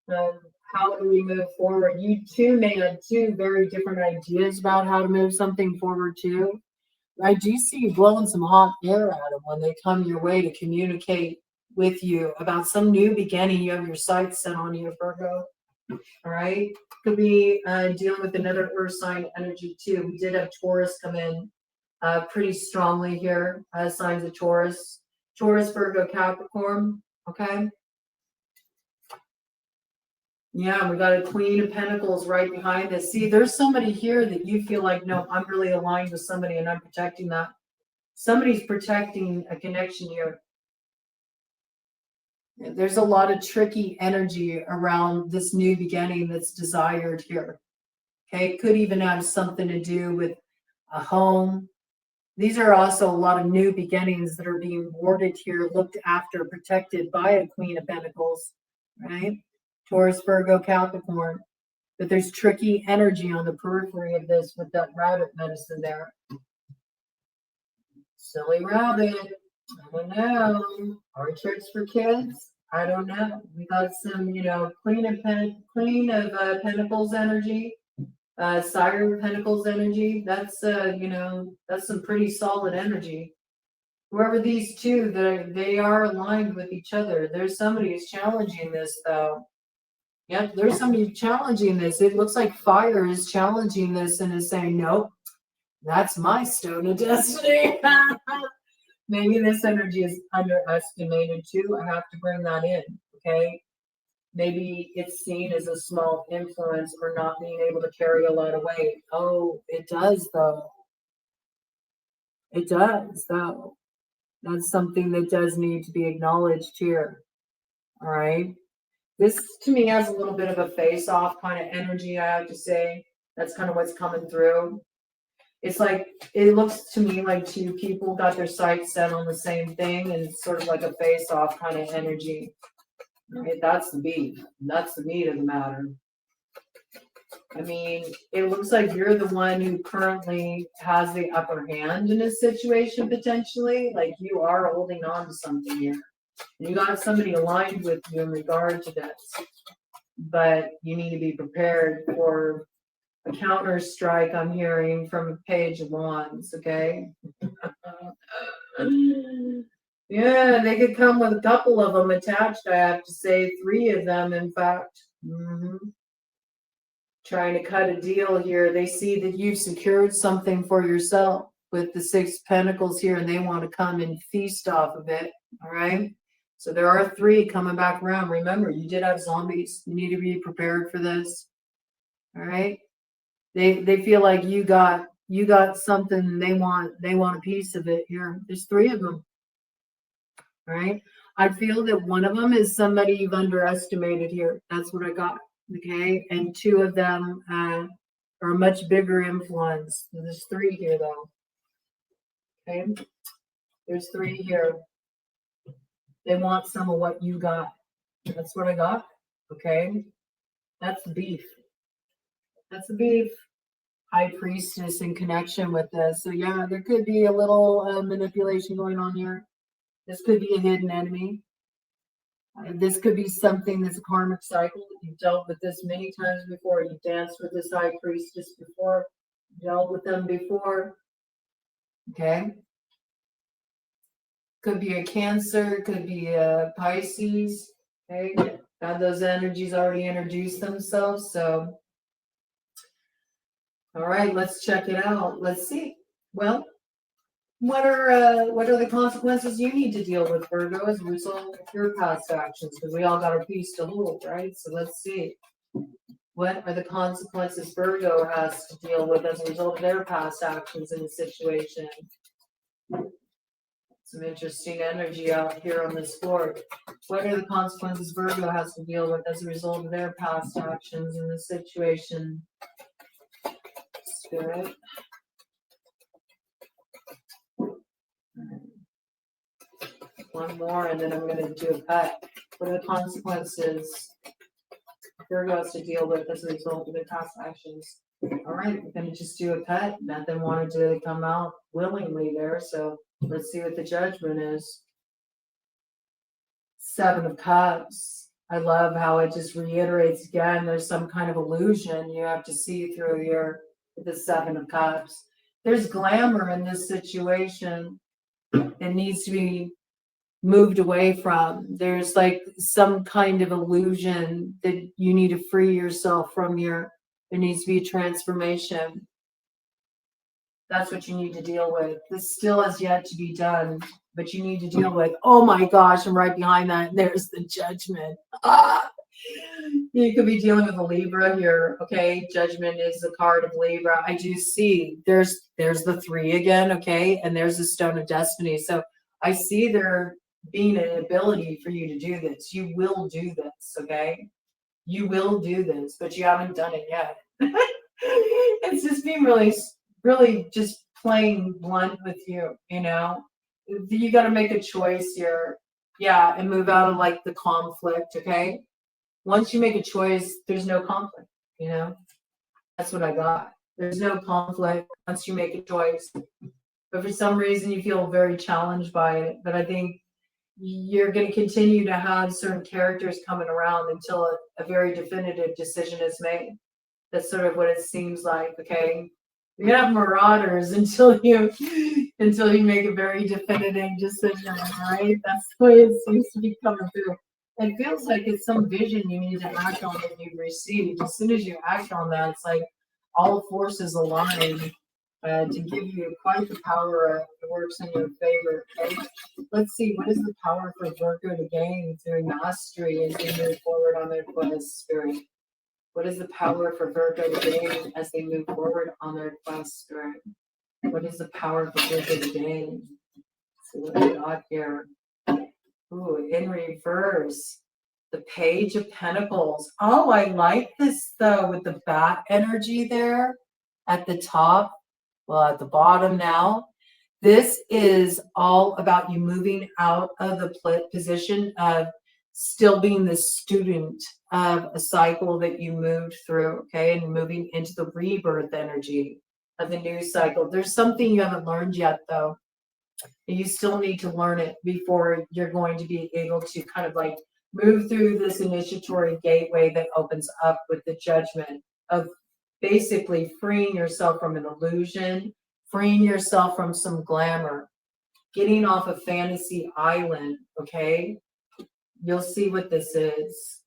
Um, how do we move forward? You two may have two very different ideas about how to move something forward too. I do see you blowing some hot air at them when they come your way to communicate with you about some new beginning. You have your sights set on you, Virgo. All right. Could be dealing with another earth sign energy too. We did have Taurus come in pretty strongly here. Signs of Taurus. Taurus, Virgo, Capricorn. Okay. Yeah, we got a Queen of Pentacles right behind this. See, there's somebody here that you feel like, no, I'm really aligned with somebody and I'm protecting that. Somebody's protecting a connection here. There's a lot of tricky energy around this new beginning that's desired here. Okay, it could even have something to do with a home. These are also a lot of new beginnings that are being warded here, looked after, protected by a Queen of Pentacles, right? Taurus, Virgo, Capricorn. But there's tricky energy on the periphery of this with that rabbit medicine there. Silly rabbit. I don't know. Are tricks for kids? I don't know. We got some, you know, Queen of Pentacles energy, Sire of Pentacles energy. That's you know, that's some pretty solid energy. Whoever these two, they are aligned with each other. There's somebody who's challenging this though. Yep, there's somebody challenging this. It looks like fire is challenging this and is saying, nope, that's my stone of destiny. Maybe this energy is underestimated too. I have to bring that in, okay? Maybe it's seen as a small influence or not being able to carry a lot of weight. Oh, it does though. It does though. That's something that does need to be acknowledged here. All right. This to me has a little bit of a face-off kind of energy, I have to say. That's kind of what's coming through. It's like, it looks to me like two people got their sights set on the same thing, and it's sort of like a face-off kind of energy. Right? That's the beef. That's the meat of the matter. I mean, it looks like you're the one who currently has the upper hand in this situation, potentially. Like you are holding on to something here. You got somebody aligned with you in regard to this. But you need to be prepared for a counter strike I'm hearing from a Page of Wands, okay? Yeah, they could come with a couple of them attached, I have to say, 3 of them, in fact. Trying to cut a deal here. They see that you've secured something for yourself with the 6 Pentacles here, and they want to come and feast off of it, all right? So there are 3 coming back around. Remember, you did have zombies. You need to be prepared for this, all right? They feel like you got something. They want a piece of it here. There's 3 of them. All right. I feel that one of them is somebody you've underestimated here. That's what I got. Okay. And 2 of them are a much bigger influence. There's 3 here though. Okay. There's 3 here. They want some of what you got. That's what I got. Okay. That's the beef. That's the beef. High Priestess in connection with this. So yeah, there could be a little manipulation going on here. This could be a hidden enemy. This could be something that's a karmic cycle. You've dealt with this many times before. You've danced with this High Priestess before. Dealt with them before. Okay. Could be a Cancer. Could be a Pisces. Okay. Got those energies already introduced themselves. So all right, let's check it out. Let's see. Well, what are the consequences you need to deal with, Virgo, as a result of your past actions? Because we all got our piece to hold, right? So let's see. What are the consequences Virgo has to deal with as a result of their past actions in the situation? Some interesting energy out here on this board. What are the consequences Virgo has to deal with as a result of their past actions in the situation? Spirit. One more, and then I'm going to do a cut. What are the consequences Virgo has to deal with as a result of their past actions? All right, we're going to just do a cut. Nothing wanted to come out willingly there, so let's see what the judgment is. Seven of Cups. I love how it just reiterates again, there's some kind of illusion you have to see through here with the Seven of Cups. There's glamour in this situation that needs to be moved away from. There's like some kind of illusion that you need to free yourself from there needs to be a transformation. That's what you need to deal with. This still has yet to be done, but you need to deal with, oh my gosh, I'm right behind that. There's the judgment. You could be dealing with a Libra here. Okay. Judgment is the card of Libra. I do see there's the 3 again. Okay. And there's the Stone of Destiny. So I see there being an ability for you to do this. You will do this. Okay. You will do this, but you haven't done it yet. It's just being really just plain blunt with you, you know. You got to make a choice here. Yeah, and move out of like the conflict, okay? Once you make a choice, there's no conflict, you know. That's what I got. There's no conflict once you make a choice. But for some reason you feel very challenged by it. But I think you're going to continue to have certain characters coming around until a very definitive decision is made. That's sort of what it seems like, okay? You're gonna have marauders until you make a very definitive decision, right? That's the way it seems to be coming through. It feels like it's some vision you need to act on that you've received. As soon as you act on that, it's like all forces align to give you quite the power that works in your favor. Okay? Let's see, what is the power for Virgo to gain through mastery as they move forward on their quest, Spirit? What is the power for Virgo to gain as they move forward on their quest, Spirit? What is the power for Virgo to gain? Let's see what we got here. Ooh, in reverse, the Page of Pentacles. Oh, I like this though with the bat energy there at the top. Well, at the bottom now. This is all about you moving out of the position of still being the student of a cycle that you moved through, okay, and moving into the rebirth energy of the new cycle. There's something you haven't learned yet, though. You still need to learn it before you're going to be able to kind of like move through this initiatory gateway that opens up with the judgment of basically freeing yourself from an illusion, freeing yourself from some glamour, getting off a fantasy island, okay? You'll see what this is.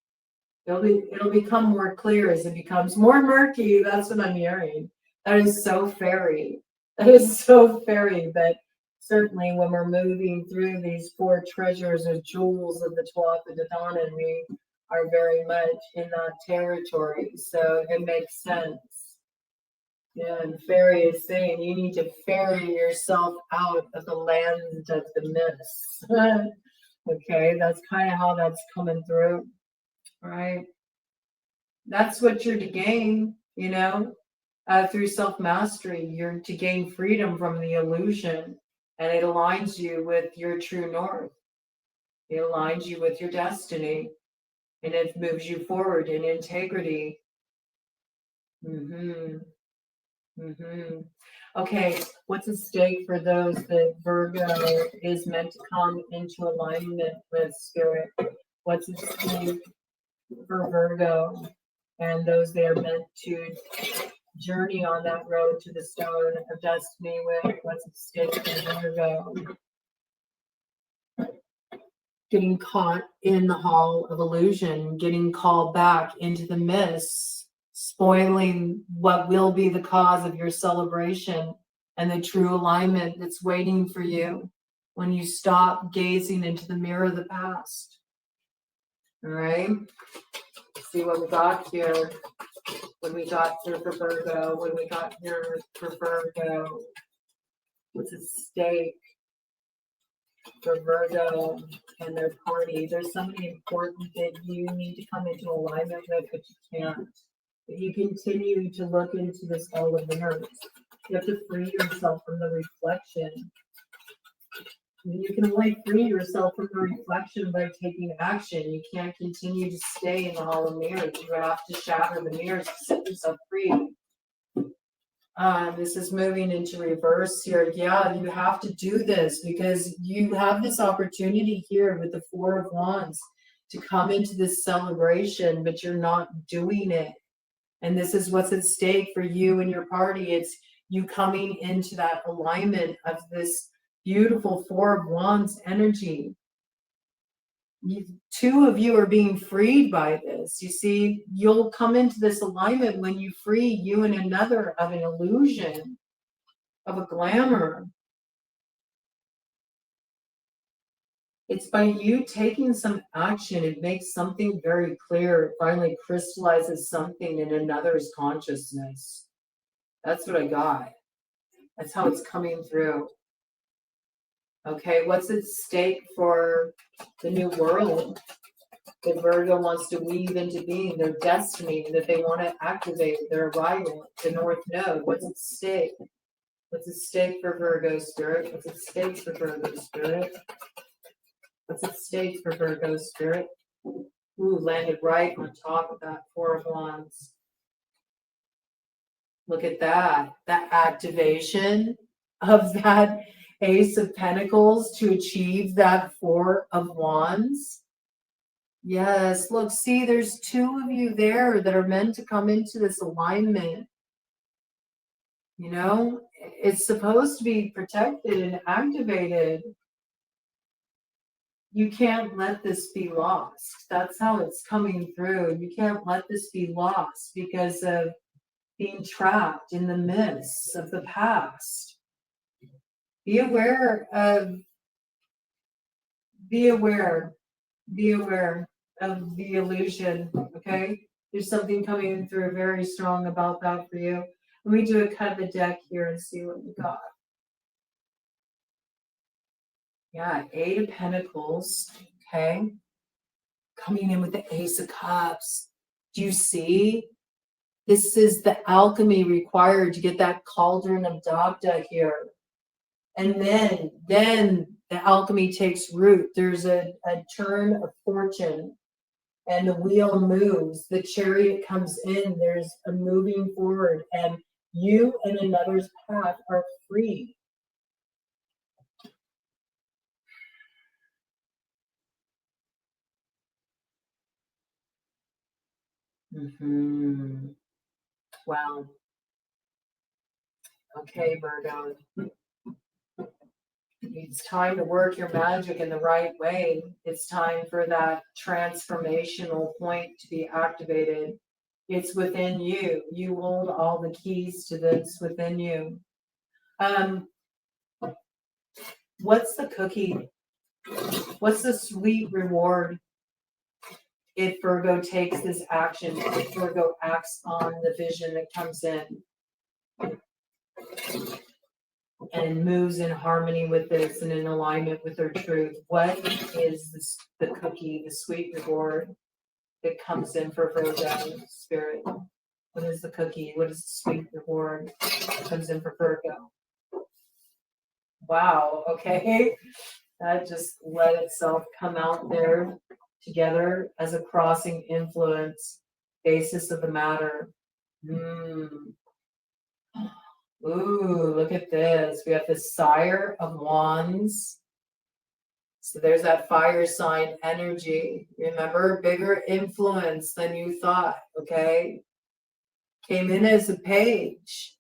It'll become more clear as it becomes more murky. That's what I'm hearing. That is so fairy. That is so fairy. But certainly when we're moving through these 4 treasures or jewels of the 12th of Dodana, we are very much in that territory. So it makes sense. Yeah, and fairy is saying you need to ferry yourself out of the land of the myths. Okay, that's kind of how that's coming through, right? That's what you're to gain, you know, through self-mastery. You're to gain freedom from the illusion, and it aligns you with your true north. It aligns you with your destiny, and it moves you forward in integrity. Okay, what's at stake for those that Virgo is meant to come into alignment with, Spirit? What's at stake for Virgo and those they are meant to journey on that road to the Stone of Destiny with? What's at stake for Virgo? Getting caught in the Hall of Illusion, getting called back into the mist, spoiling what will be the cause of your celebration and the true alignment that's waiting for you when you stop gazing into the mirror of the past. All right. Let's see what we got here. What we got here for Virgo. What we got here for Virgo. What's at stake for Virgo and their party? There's somebody important that you need to come into alignment with, but you can't But you continue to look into this all of mirrors. You have to free yourself from the reflection. You can only free yourself from the reflection by taking action. You can't continue to stay in the hall of mirrors. You have to shatter the mirrors to set yourself free. This is moving into reverse here. Yeah, you have to do this because you have this opportunity here with the Four of Wands to come into this celebration, but you're not doing it. And this is what's at stake for you and your party. It's you coming into that alignment of this beautiful Four of Wands energy. Two of you are being freed by this. You see, you'll come into this alignment when you free you and another of an illusion, of a glamour. It's by you taking some action, it makes something very clear. It finally crystallizes something in another's consciousness. That's what I got. That's how it's coming through. Okay, what's at stake for the new world that Virgo wants to weave into being, their destiny, that they want to activate, their arrival, the North Node? What's at stake? What's at stake for Virgo Spirit? What's at stake for Virgo Spirit? What's at stake for Virgo Spirit? Ooh, landed right on top of that Four of Wands. Look at that. That activation of that Ace of Pentacles to achieve that Four of Wands. Yes, look, see, there's two of you there that are meant to come into this alignment. You know, it's supposed to be protected and activated. You can't let this be lost. That's how it's coming through. You can't let this be lost because of being trapped in the mists of the past. Be aware of the illusion, okay? There's something coming through very strong about that for you. Let me do a cut of the deck here and see what we got. Yeah, Eight of Pentacles, okay? Coming in with the Ace of Cups. Do you see? This is the alchemy required to get that cauldron of Dagda here. And then the alchemy takes root. There's a turn of fortune and the wheel moves. The chariot comes in. There's a moving forward and you and another's path are free. Wow. Okay, Virgo. It's time to work your magic in the right way. It's time for that transformational point to be activated. It's within you. You hold all the keys to this within you. What's the cookie? What's the sweet reward if Virgo takes this action, if Virgo acts on the vision that comes in and moves in harmony with this and in alignment with their truth? What is this, the cookie, the sweet reward that comes in for Virgo Spirit? What is the cookie? What is the sweet reward that comes in for Virgo? Wow, okay. That just let itself come out there together as a crossing influence, basis of the matter. Ooh, look at this. We have the Sire of Wands. So there's that fire sign energy. Remember, bigger influence than you thought, okay? Came in as a page.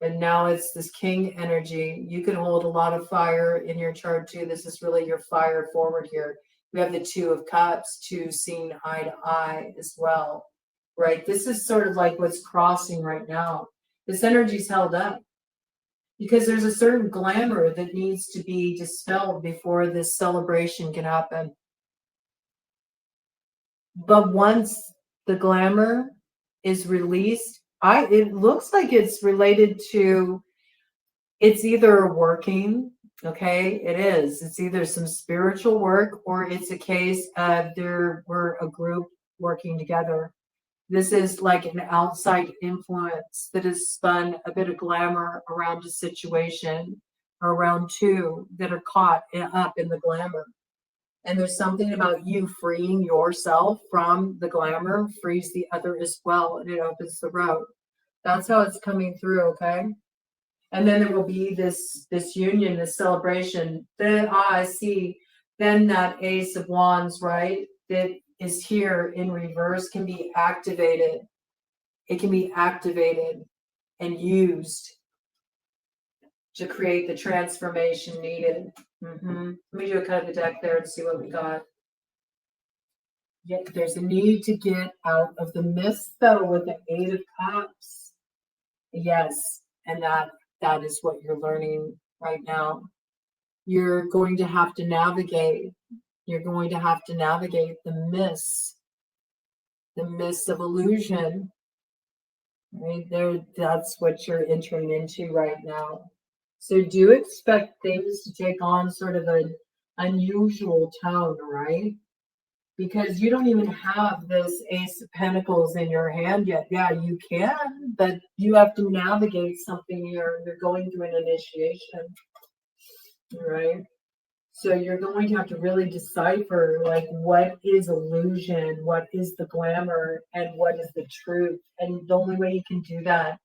And now it's this king energy. You can hold a lot of fire in your chart too. This is really your fire forward here. We have the Two of Cups, two seen eye to eye as well, right? This is sort of like what's crossing right now. This energy's held up because there's a certain glamour that needs to be dispelled before this celebration can happen. But once the glamour is released, it looks like it's related to, it's either working, okay, it is. It's either some spiritual work or it's a case of we're a group working together. This is like an outside influence that has spun a bit of glamour around a situation, or around two that are caught up in the glamour. And there's something about you freeing yourself from the glamour, frees the other as well, and it opens the road. That's how it's coming through, okay? And then there will be this union, this celebration. Then I see then that Ace of Wands, right? That is here in reverse can be activated. It can be activated and used to create the transformation needed. Let me do a cut of the deck there and see what we got. Yet there's a need to get out of the mist, though, with the Eight of Cups. Yes, and that is what you're learning right now. You're going to have to navigate. You're going to have to navigate the mist of illusion. Right there, that's what you're entering into right now. So do expect things to take on sort of an unusual tone, right? Because you don't even have this Ace of Pentacles in your hand yet. Yeah, you can, but you have to navigate something here. You're going through an initiation, right? So you're going to have to really decipher, like, what is illusion, what is the glamour, and what is the truth. And the only way you can do that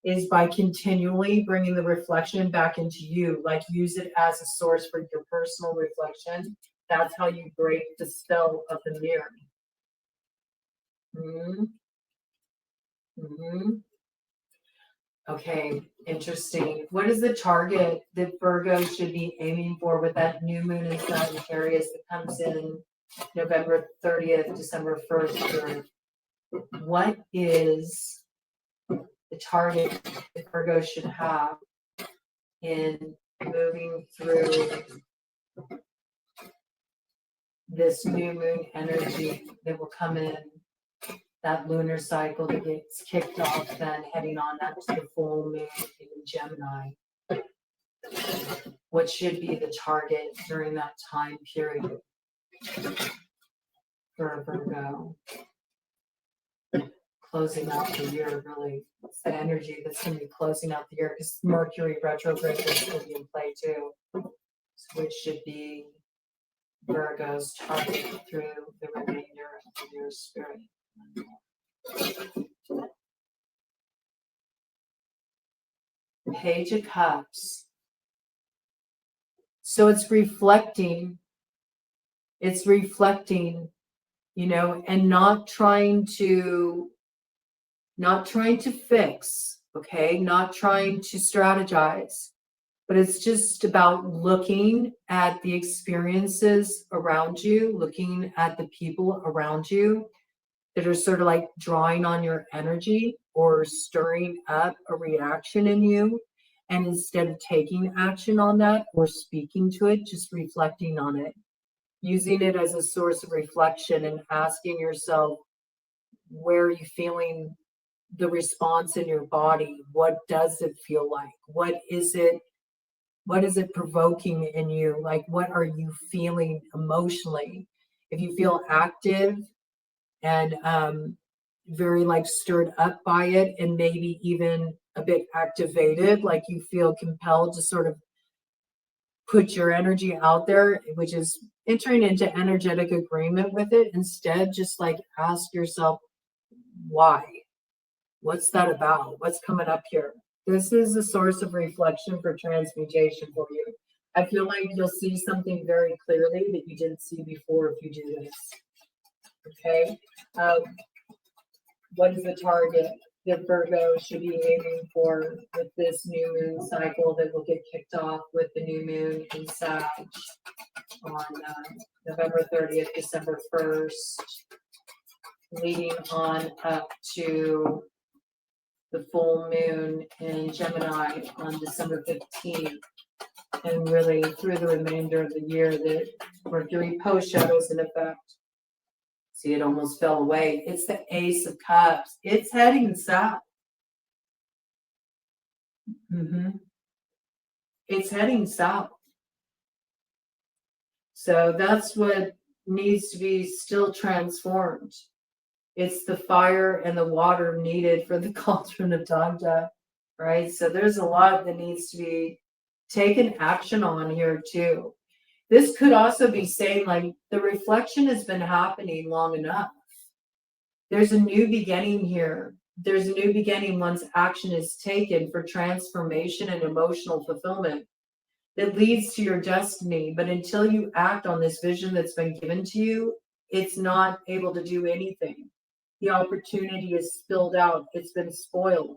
is by continually bringing the reflection back into you. Like, use it as a source for your personal reflection. That's how you break the spell of the mirror. Okay, interesting. What is the target that Virgo should be aiming for with that new moon in Sagittarius that comes in November 30th, December 1st? What is the target that Virgo should have in moving through this new moon energy that will come in, that lunar cycle that gets kicked off, then heading on up to the full moon in Gemini? What should be the target during that time period for Virgo? Closing out the year, really. It's the energy that's going to be closing out the year, because Mercury retrograde is going to be in play too. So which should be Virgo's target through the remainder of your spirit. Page of Cups. So it's reflecting, you know, and not trying to fix, okay? Not trying to strategize, but it's just about looking at the experiences around you, looking at the people around you that are sort of like drawing on your energy or stirring up a reaction in you. And instead of taking action on that or speaking to it, just reflecting on it, using it as a source of reflection and asking yourself, where are you feeling the response in your body? What does it feel like? What is it provoking in you? Like, what are you feeling emotionally? If you feel active and very like stirred up by it, and maybe even a bit activated, like you feel compelled to sort of put your energy out there, which is entering into energetic agreement with it, instead just like ask yourself, why? What's that about? What's coming up here? This is a source of reflection for transmutation for you. I feel like you'll see something very clearly that you didn't see before if you do this. Okay? What is the target that Virgo should be aiming for with this new moon cycle that will get kicked off with the new moon in Sag on November 30th, December 1st, leading on up to the full moon in Gemini on December 15th, and really through the remainder of the year that Mercury post shadows in effect. See, it almost fell away. It's the Ace of Cups. It's heading south. It's heading south. So that's what needs to be still transformed. It's the fire and the water needed for the cauldron of Dagda, right? So there's a lot that needs to be taken action on here too. This could also be saying like the reflection has been happening long enough. There's a new beginning here. There's a new beginning once action is taken for transformation and emotional fulfillment that leads to your destiny. But until you act on this vision that's been given to you, it's not able to do anything. The opportunity is spilled out, it's been spoiled.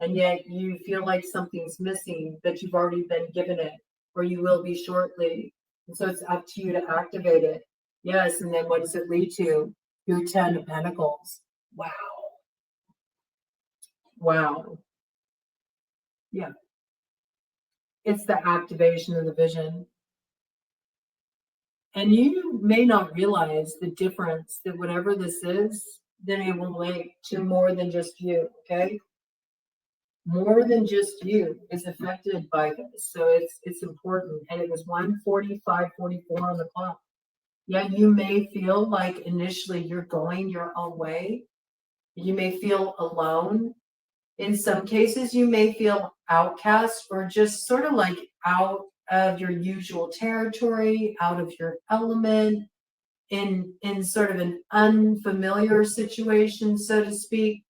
And yet you feel like something's missing that you've already been given it, or you will be shortly. And so it's up to you to activate it. Yes, and then what does it lead to? Your 10 of Pentacles. Wow. Wow. Yeah. It's the activation of the vision. And you may not realize the difference that whatever this is, then it will relate to more than just you, okay? More than just you is affected by this. So it's important. And it was 1:45:44 on the clock. Yeah, you may feel like initially you're going your own way. You may feel alone. In some cases, you may feel outcast or just sort of like out of your usual territory, out of your element, in sort of an unfamiliar situation, so to speak.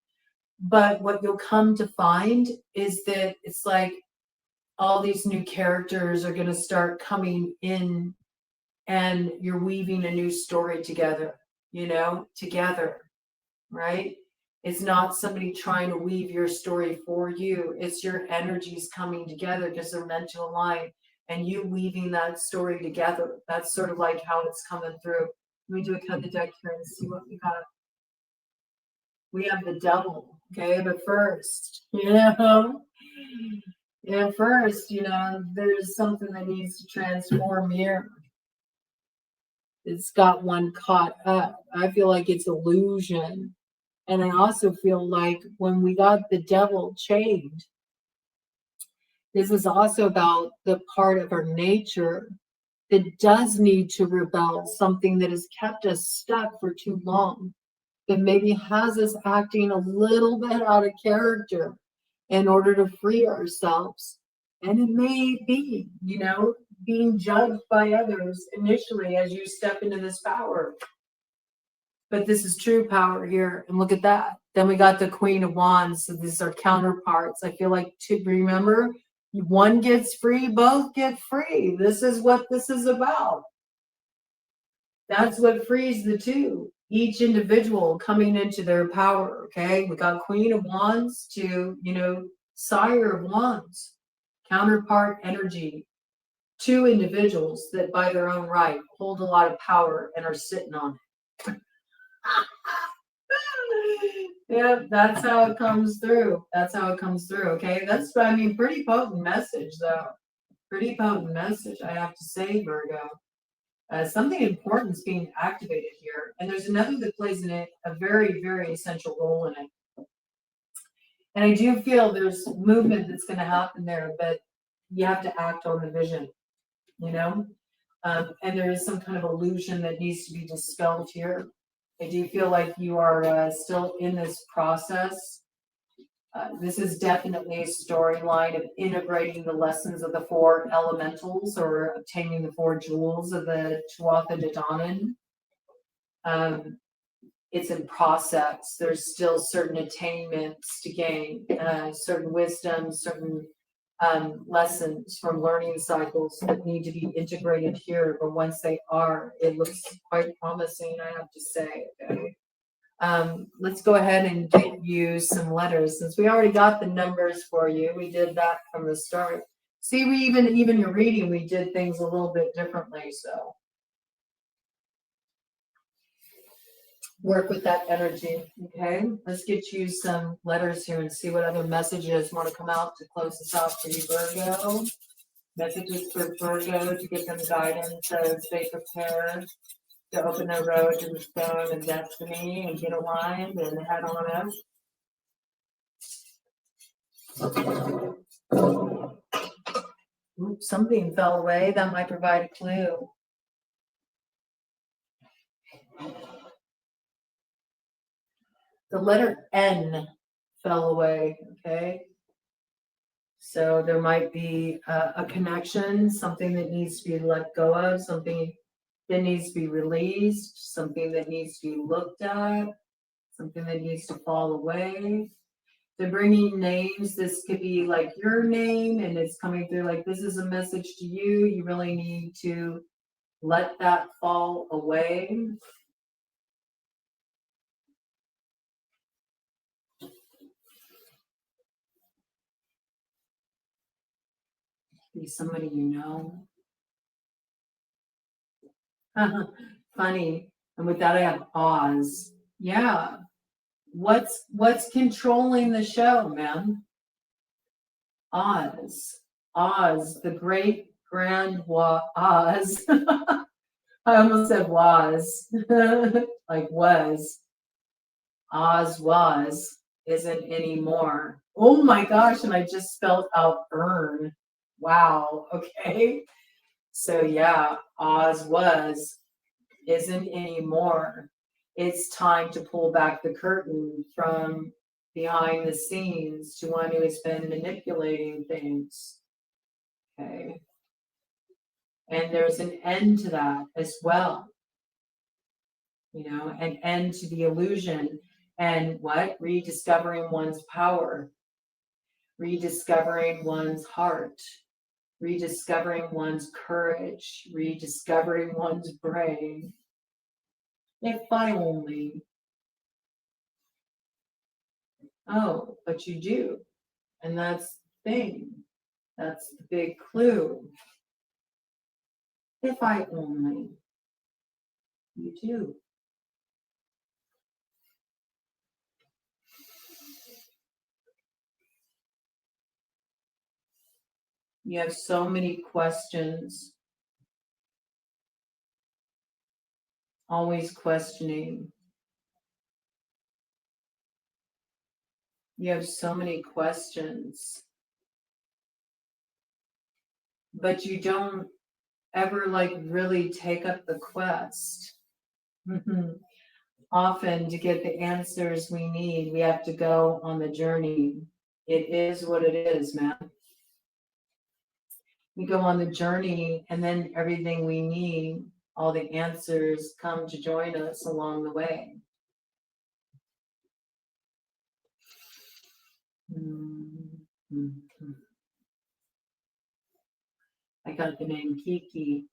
But what you'll come to find is that it's like all these new characters are going to start coming in and you're weaving a new story together, together, right? It's not somebody trying to weave your story for you. It's your energies coming together because they're meant to align and you weaving that story together. That's sort of like how it's coming through. Let me do a cut the deck here and see what we got. We have the devil, okay? But first, there's something that needs to transform here. It's got one caught up. I feel like it's illusion. And I also feel like when we got the devil chained, this is also about the part of our nature that does need to rebel, something that has kept us stuck for too long, that maybe has us acting a little bit out of character in order to free ourselves. And it may be, being judged by others initially as you step into this power. But this is true power here. And look at that. Then we got the Queen of Wands. So these are counterparts. I feel like to remember, one gets free, both get free. This is what this is about. That's what frees the two. Each individual coming into their power, okay? We got Queen of Wands to, Sire of Wands. Counterpart energy. Two individuals that by their own right hold a lot of power and are sitting on it. Yeah, that's how it comes through. Okay? That's, pretty potent message, though. Pretty potent message, I have to say, Virgo. Something important is being activated here. And there's another that plays in it a very, very essential role in it. And I do feel there's movement that's going to happen there, but you have to act on the vision, and there is some kind of illusion that needs to be dispelled here. I do feel like you are still in this process. This is definitely a storyline of integrating the lessons of the four elementals or obtaining the four jewels of the Tuatha De Danann. It's in process. There's still certain attainments to gain, certain wisdom, certain lessons from learning cycles that need to be integrated here. But once they are, it looks quite promising, I have to say. Okay. Let's go ahead and get you some letters since we already got the numbers for you. We did that from the start. See, we even your reading, we did things a little bit differently. So work with that energy. Okay, let's get you some letters here and see what other messages want to come out to close this out for you, Virgo. Messages for Virgo to give them guidance as they prepare to open their road to the stone of destiny and get aligned and head on up. Oops, something fell away. That might provide a clue. The letter N fell away, okay? So there might be a connection, something that needs to be let go of, something that needs to be released, something that needs to be looked at, something that needs to fall away. They're bringing names. This could be like your name, and it's coming through like this is a message to you. You really need to let that fall away. Be somebody you know. Funny. And with that, I have Oz. Yeah. What's controlling the show, man? Oz. Oz, the great grand Oz. I almost said was. Like was. Oz was isn't anymore. Oh my gosh, and I just spelled out earn. Wow, okay. So yeah, Oz was isn't anymore. It's time to pull back the curtain from behind the scenes to one who has been manipulating things. Okay. And there's an end to that as well. You know, an end to the illusion and what? Rediscovering one's power, rediscovering one's heart, rediscovering one's courage, rediscovering one's brain. If I only. Oh, but you do. And that's the thing. That's the big clue. If I only. You do. You have so many questions. Always questioning. You have so many questions. But you don't ever like really take up the quest. Often to get the answers we need, we have to go on the journey. It is what it is, man. We go on the journey and then everything we need, all the answers come to join us along the way. Mm-hmm. I got the name Kiki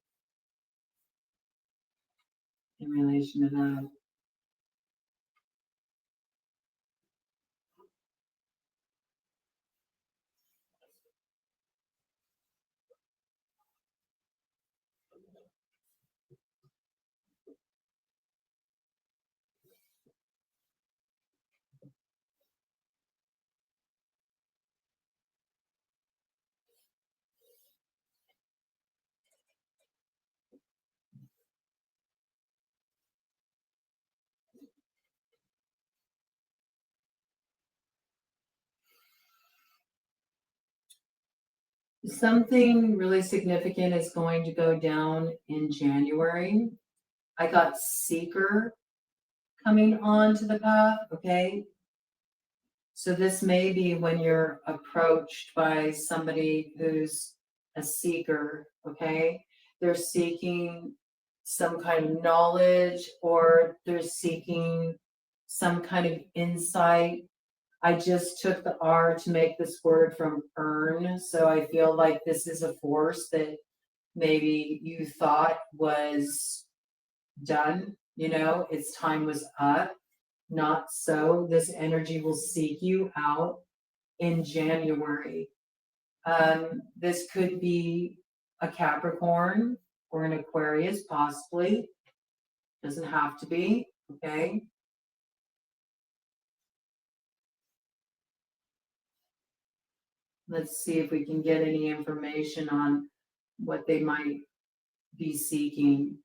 in relation to that. Something really significant is going to go down in January. I got seeker coming onto the path, okay? So this may be when you're approached by somebody who's a seeker, okay? They're seeking some kind of knowledge or they're seeking some kind of insight. I just took the R to make this word from earn. So I feel like this is a force that maybe you thought was done, you know, its time was up. Not so. This energy will seek you out in January. This could be a Capricorn or an Aquarius, possibly. Doesn't have to be, okay? Let's see if we can get any information on what they might be seeking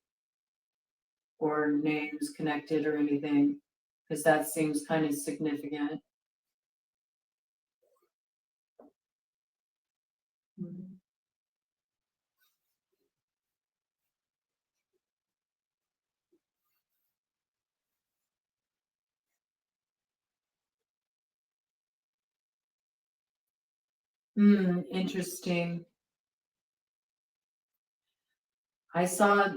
or names connected or anything, because that seems kind of significant. Interesting. I saw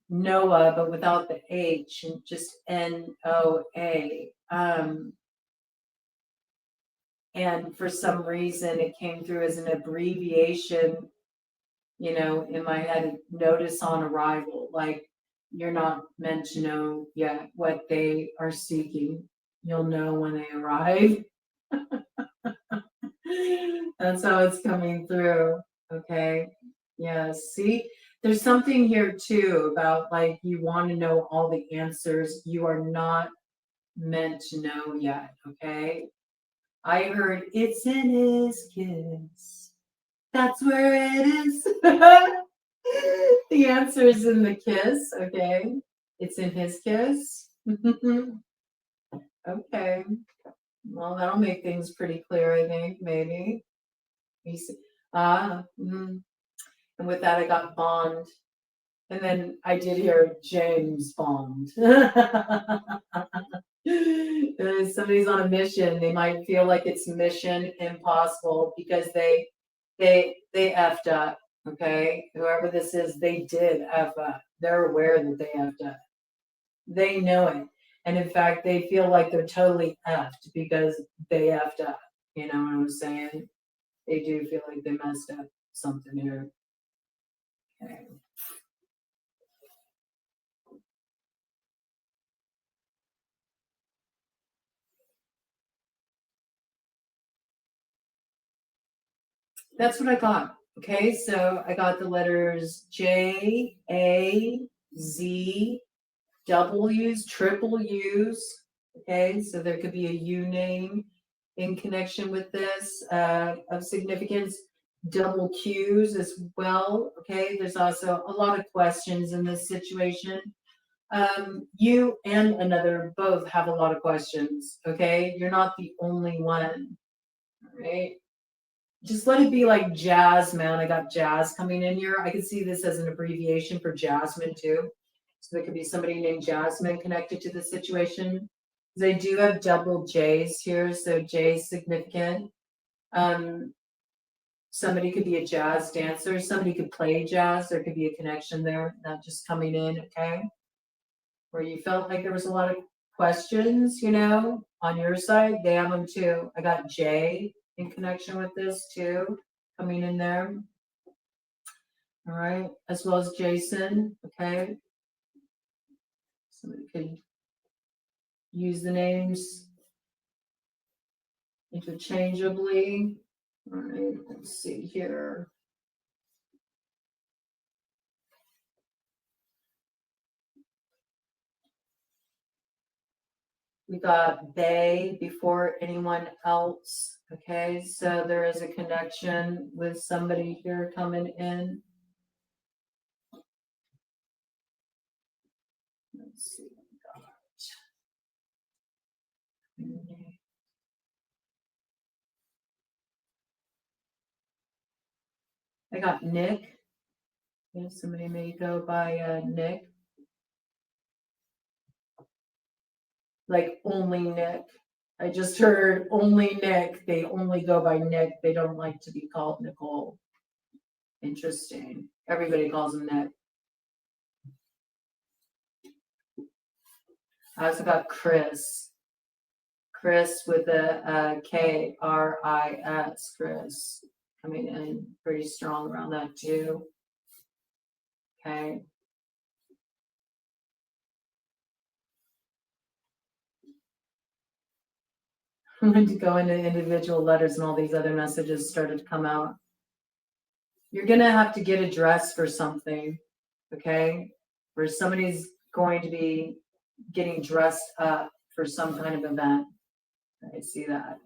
Noah, but without the H and just Noa. And for some reason, it came through as an abbreviation, in my head, notice on arrival. Like, you're not meant to know yet what they are seeking. You'll know when they arrive. That's how it's coming through. Okay. Yeah. See, there's something here too about like you want to know all the answers. You are not meant to know yet. Okay. I heard it's in his kiss. That's where it is. The answer is in the kiss. Okay. It's in his kiss. Okay. Well, that'll make things pretty clear, I think, maybe. And with that, I got Bond. And then I did hear James Bond. If somebody's on a mission, they might feel like it's mission impossible because they effed up. Okay, whoever this is, they did F up. They're aware that they effed up. They know it. And in fact, they feel like they're totally effed because they effed up. You know what I'm saying? They do feel like they messed up something here. Okay. That's what I got. Okay, so I got the letters J, A, Z, double U's, triple U's. Okay, so there could be a U name in connection with this of significance. Double Q's as well. Okay, there's also a lot of questions in this situation. You and another both have a lot of questions. Okay, you're not the only one. All right. Just let it be like jazz, man. I got jazz coming in here. I could see this as an abbreviation for Jasmine too. So there could be somebody named Jasmine connected to the situation. They do have double J's here, so J is significant. Somebody could be a jazz dancer. Somebody could play jazz. There could be a connection there, not just coming in, okay? Where you felt like there was a lot of questions, on your side. They have them too. I got J in connection with this too, coming in there. All right, as well as Jason, okay? Somebody could use the names interchangeably. All right, let's see here. We got they before anyone else. Okay, so there is a connection with somebody here coming in. Let's see what we got. I got Nick. Yeah, somebody may go by Nick. Like only Nick. I just heard only Nick. They only go by Nick. They don't like to be called Nicole. Interesting. Everybody calls him Nick. I also got Chris. Chris with a K-R-I-S. Chris coming in pretty strong around that too. Okay. I'm going to go into individual letters and all these other messages started to come out. You're going to have to get a dress for something, okay? Where somebody's going to be getting dressed up for some kind of event. I see that.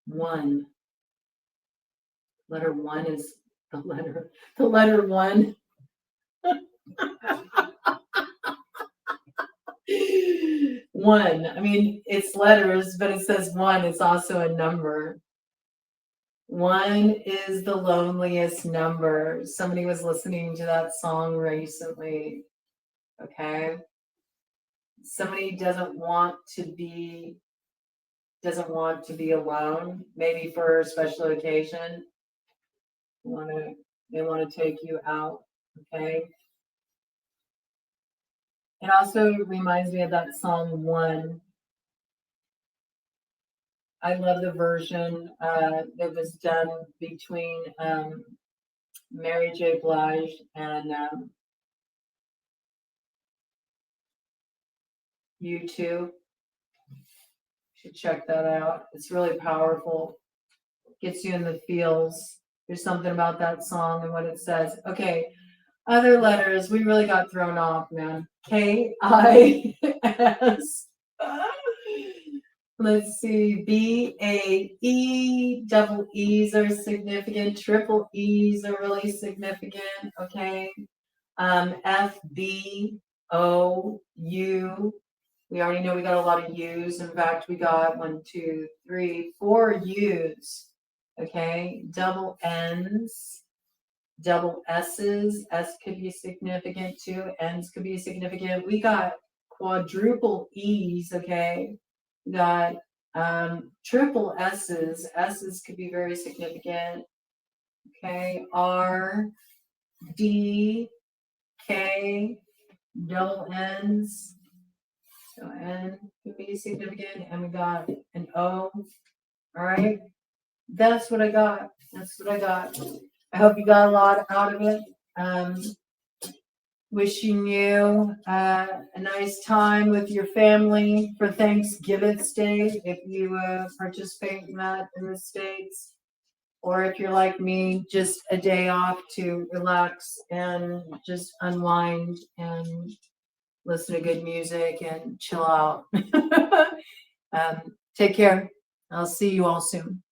1. Letter 1 is the letter 1. 1. I mean, it's letters, but it says 1. It's also a number. 1 is the loneliest number. Somebody was listening to that song recently. Okay. Somebody doesn't want to be doesn't want to be alone, maybe for a special occasion. They want to take you out, okay? It also reminds me of that song 1. I love the version that was done between Mary J. Blige and U2. Should check that out. It's really powerful. Gets you in the feels. There's something about that song and what it says. Okay, other letters. We really got thrown off, man. K-I-S. Let's see. B-A-E. Double E's are significant. Triple E's are really significant. Okay. F-B-O-U. We already know we got a lot of U's. In fact, we got 1, 2, 3, 4 U's. Okay. Double N's. Double S's. S could be significant too. N's could be significant. We got quadruple E's. Okay. We got triple S's. S's could be very significant. Okay. R, D, K, double N's. So N could be significant. And we got an O. All right. That's what I got. That's what I got. I hope you got a lot out of it. Wishing you a nice time with your family for Thanksgiving Day if you participate in that in the States. Or if you're like me, just a day off to relax and just unwind and listen to good music and chill out. Take care. I'll see you all soon.